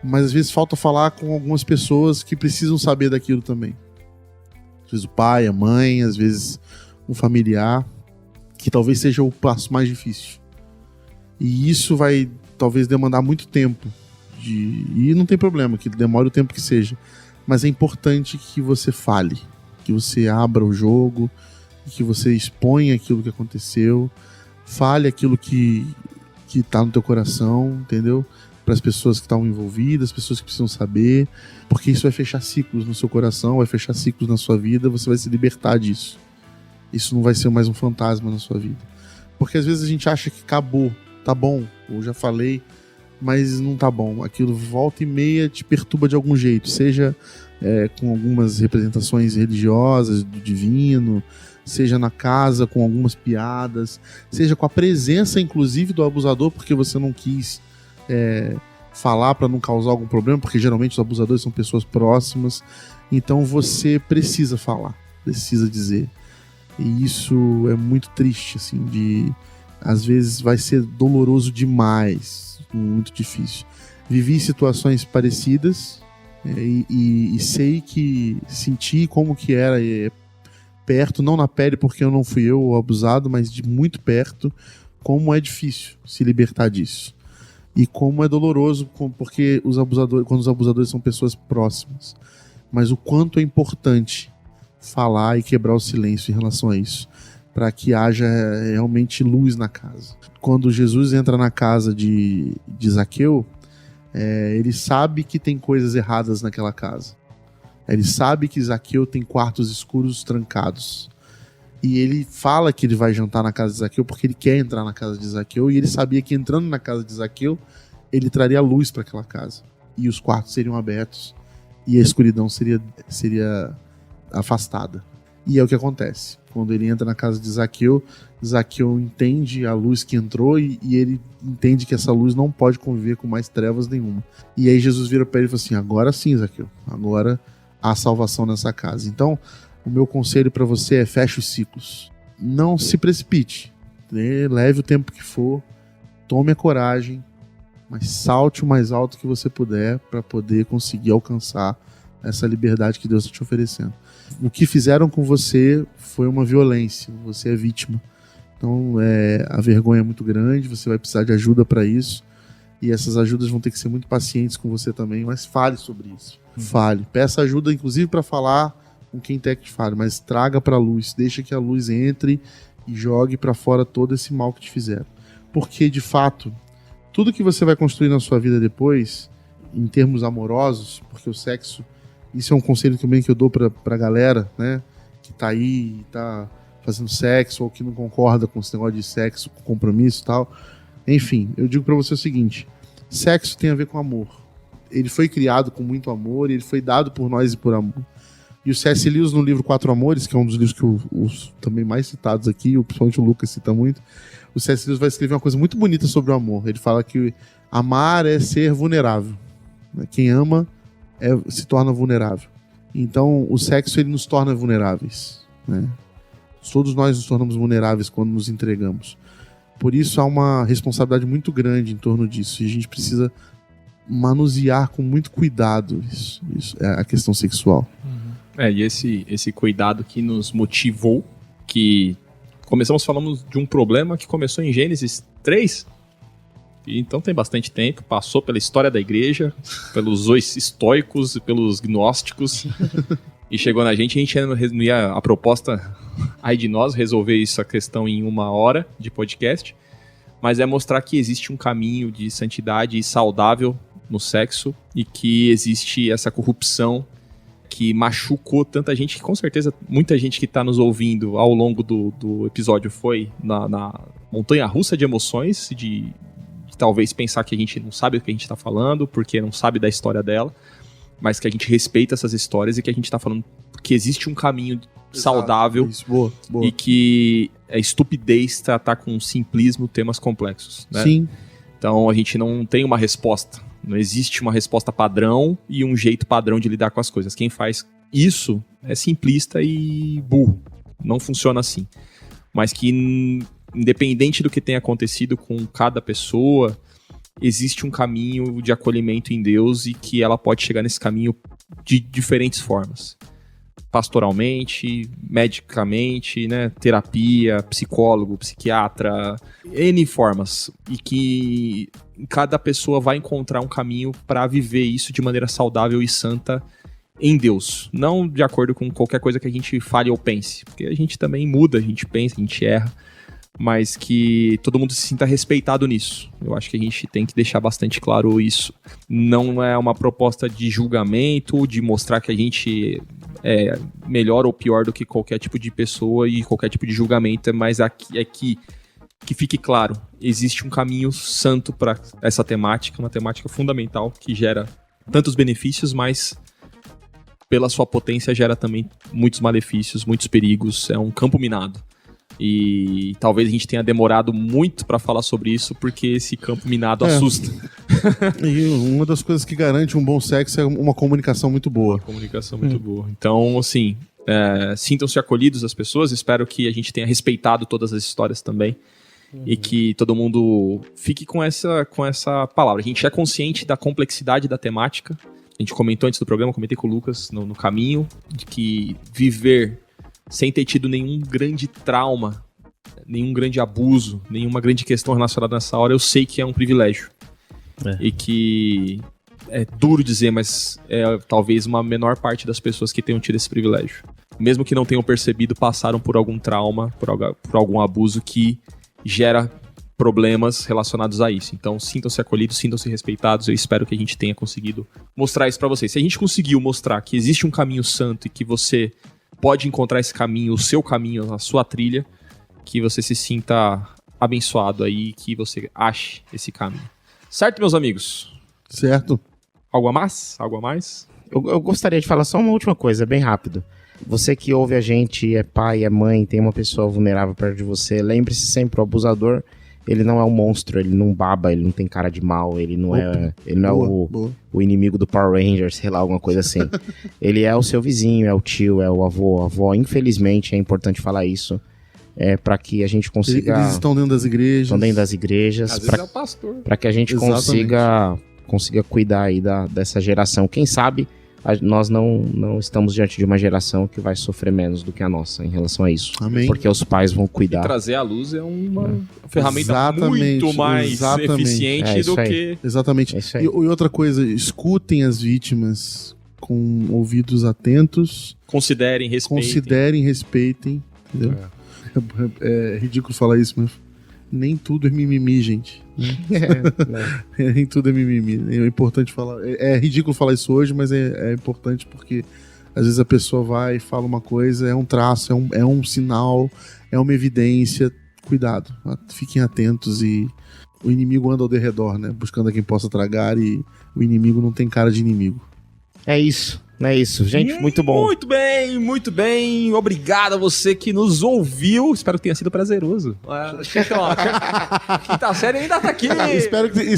mas às vezes falta falar com algumas pessoas que precisam saber daquilo também. Às vezes o pai, a mãe, às vezes um familiar, que talvez seja o passo mais difícil. E isso vai talvez demandar muito tempo. E não tem problema, que demore o tempo que seja. Mas é importante que você fale, que você abra o jogo, que você exponha aquilo que aconteceu, fale aquilo que está no teu coração, entendeu? Para as pessoas que estão envolvidas, as pessoas que precisam saber, porque isso vai fechar ciclos no seu coração, vai fechar ciclos na sua vida, você vai se libertar disso. Isso não vai ser mais um fantasma na sua vida. Porque às vezes a gente acha que acabou, tá bom, eu já falei, mas não tá bom. Aquilo volta e meia te perturba de algum jeito, seja com algumas representações religiosas do divino, seja na casa com algumas piadas, seja com a presença inclusive do abusador, porque você não quis falar para não causar algum problema, porque geralmente os abusadores são pessoas próximas. Então você precisa falar, precisa dizer. E isso é muito triste, assim, às vezes vai ser doloroso demais, muito difícil. Vivi situações parecidas e sei que senti como que era perto, não na pele porque eu não fui eu o abusado, mas de muito perto, como é difícil se libertar disso. E como é doloroso, porque quando os abusadores são pessoas próximas. Mas o quanto é importante falar e quebrar o silêncio em relação a isso, para que haja realmente luz na casa. Quando Jesus entra na casa de Zaqueu, ele sabe que tem coisas erradas naquela casa. Ele sabe que Zaqueu tem quartos escuros trancados. E ele fala que ele vai jantar na casa de Zaqueu porque ele quer entrar na casa de Zaqueu, e ele sabia que entrando na casa de Zaqueu, ele traria luz para aquela casa. E os quartos seriam abertos e a escuridão seria afastada. E é o que acontece. Quando ele entra na casa de Zaqueu, Zaqueu entende a luz que entrou e ele entende que essa luz não pode conviver com mais trevas nenhuma. E aí Jesus vira para ele e fala assim: agora sim, Zaqueu, agora há salvação nessa casa. Então, o meu conselho para você é: feche os ciclos. Não se precipite. Leve o tempo que for. Tome a coragem. Mas salte o mais alto que você puder para poder conseguir alcançar essa liberdade que Deus está te oferecendo. O que fizeram com você foi uma violência. Você é vítima. Então, a vergonha é muito grande. Você vai precisar de ajuda para isso. E essas ajudas vão ter que ser muito pacientes com você também. Mas fale sobre isso. Fale. Peça ajuda, inclusive, para falar com quem quer que te fale, mas traga para a luz, deixa que a luz entre e jogue para fora todo esse mal que te fizeram. porque, de fato, tudo que você vai construir na sua vida depois, em termos amorosos, porque o sexo, isso é um conselho também que eu dou pra galera, né, que tá aí, tá fazendo sexo, ou que não concorda com esse negócio de sexo, com compromisso e tal. Enfim, eu digo pra você o seguinte, sexo tem a ver com amor. Ele foi criado com muito amor, ele foi dado por nós e por amor. E o C.S. Lewis, no livro Quatro Amores, que é um dos livros que os também mais citados aqui, principalmente o Lucas cita muito, o C.S. Lewis vai escrever uma coisa muito bonita sobre o amor. Ele fala que amar é ser vulnerável. Quem ama se torna vulnerável. Então, o sexo ele nos torna vulneráveis, né? Todos nós nos tornamos vulneráveis quando nos entregamos. Por isso, há uma responsabilidade muito grande em torno disso. E a gente precisa manusear com muito cuidado isso é a questão sexual. E esse cuidado que nos motivou, que começamos falando de um problema que começou em Gênesis 3, e então tem bastante tempo, passou pela história da igreja, pelos estoicos e pelos gnósticos, e chegou na gente, a gente não ia, a proposta aí de nós resolver essa questão em 1 hora de podcast, mas é mostrar que existe um caminho de santidade saudável no sexo, e que existe essa corrupção que machucou tanta gente, que com certeza muita gente que está nos ouvindo ao longo do episódio foi na montanha-russa de emoções, de talvez pensar que a gente não sabe o que a gente está falando, porque não sabe da história dela, mas que a gente respeita essas histórias e que a gente está falando que existe um caminho saudável. Isso, boa. E que é estupidez tratar com simplismo temas complexos, né? Sim. Então a gente não tem uma resposta. Não existe uma resposta padrão e um jeito padrão de lidar com as coisas. Quem faz isso é simplista e burro. Não funciona assim. Mas que, independente do que tenha acontecido com cada pessoa, existe um caminho de acolhimento em Deus e que ela pode chegar nesse caminho de diferentes formas. Pastoralmente, medicamente, né? Terapia, psicólogo, psiquiatra, N formas. E que cada pessoa vai encontrar um caminho para viver isso de maneira saudável e santa em Deus. Não de acordo com qualquer coisa que a gente fale ou pense. Porque a gente também muda, a gente pensa, a gente erra. Mas que todo mundo se sinta respeitado nisso. Eu acho que a gente tem que deixar bastante claro isso. Não é uma proposta de julgamento, de mostrar que a gente é melhor ou pior do que qualquer tipo de pessoa e qualquer tipo de julgamento, mas aqui é que fique claro, existe um caminho santo para essa temática, uma temática fundamental que gera tantos benefícios, mas pela sua potência gera também muitos malefícios, muitos perigos, é um campo minado. E talvez a gente tenha demorado muito para falar sobre isso, porque esse campo minado assusta. E uma das coisas que garante um bom sexo é uma comunicação muito boa. Uma comunicação muito boa. Então, assim, sintam-se acolhidos as pessoas. Espero que a gente tenha respeitado todas as histórias também. E que todo mundo fique com essa palavra. A gente é consciente da complexidade da temática. A gente comentou antes do programa, comentei com o Lucas no caminho, de que viver sem ter tido nenhum grande trauma, nenhum grande abuso, nenhuma grande questão relacionada nessa hora, eu sei que é um privilégio. E que é duro dizer, mas é talvez uma menor parte das pessoas que tenham tido esse privilégio. Mesmo que não tenham percebido, passaram por algum trauma, por algum abuso que gera problemas relacionados a isso. Então, sintam-se acolhidos, sintam-se respeitados. Eu espero que a gente tenha conseguido mostrar isso pra vocês. Se a gente conseguiu mostrar que existe um caminho santo e que você pode encontrar esse caminho, o seu caminho, a sua trilha, que você se sinta abençoado aí, que você ache esse caminho. Certo, meus amigos? Certo. Algo a mais? Algo a mais? Eu gostaria de falar só uma última coisa, bem rápido. Você que ouve a gente, é pai, é mãe, tem uma pessoa vulnerável perto de você, lembre-se sempre, o abusador, ele não é um monstro, ele não baba, ele não tem cara de mal, ele não é o inimigo do Power Rangers, sei lá, alguma coisa assim. Ele é o seu vizinho, é o tio, é o avô, a avó. Infelizmente, é importante falar isso, para que a gente consiga... Eles estão dentro das igrejas. Estão dentro das igrejas. Às vezes é o pastor. Para que a gente consiga cuidar aí dessa geração. Quem sabe nós não estamos diante de uma geração que vai sofrer menos do que a nossa em relação a isso. Amém. Porque os pais vão cuidar. E trazer à luz é uma ferramenta muito mais eficiente do que... Exatamente. É isso aí. E outra coisa, escutem as vítimas com ouvidos atentos. Considerem, respeitem. Entendeu? É ridículo falar isso, mas Nem tudo é mimimi, gente. Nem tudo é mimimi. É importante falar. É ridículo falar isso hoje, mas é importante porque às vezes a pessoa vai e fala uma coisa, é um traço, é um sinal, é uma evidência. Cuidado, fiquem atentos e o inimigo anda ao derredor, né? Buscando a quem possa tragar e o inimigo não tem cara de inimigo. É isso. Gente, muito bom. Muito bem. Obrigado a você que nos ouviu. Espero que tenha sido prazeroso. Quinta série ainda tá aqui. Espero que.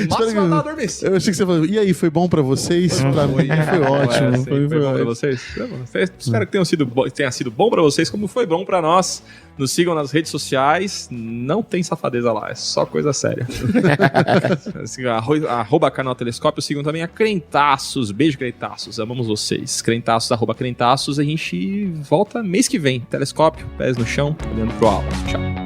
Tá adormecido. Eu achei que você falou. E aí, foi bom pra vocês? Pra mim foi ótimo. Foi bom pra vocês? Espero que tenha sido bom pra vocês, como foi bom pra nós. Nos sigam nas redes sociais. Não tem safadeza lá, é só coisa séria. @canal Telescópio. Sigam também a Crentaços. Beijo, Crentaços. Amamos vocês. Crentaços, @Crentaços. A gente volta mês que vem. Telescópio, pés no chão, olhando pro alto. Tchau.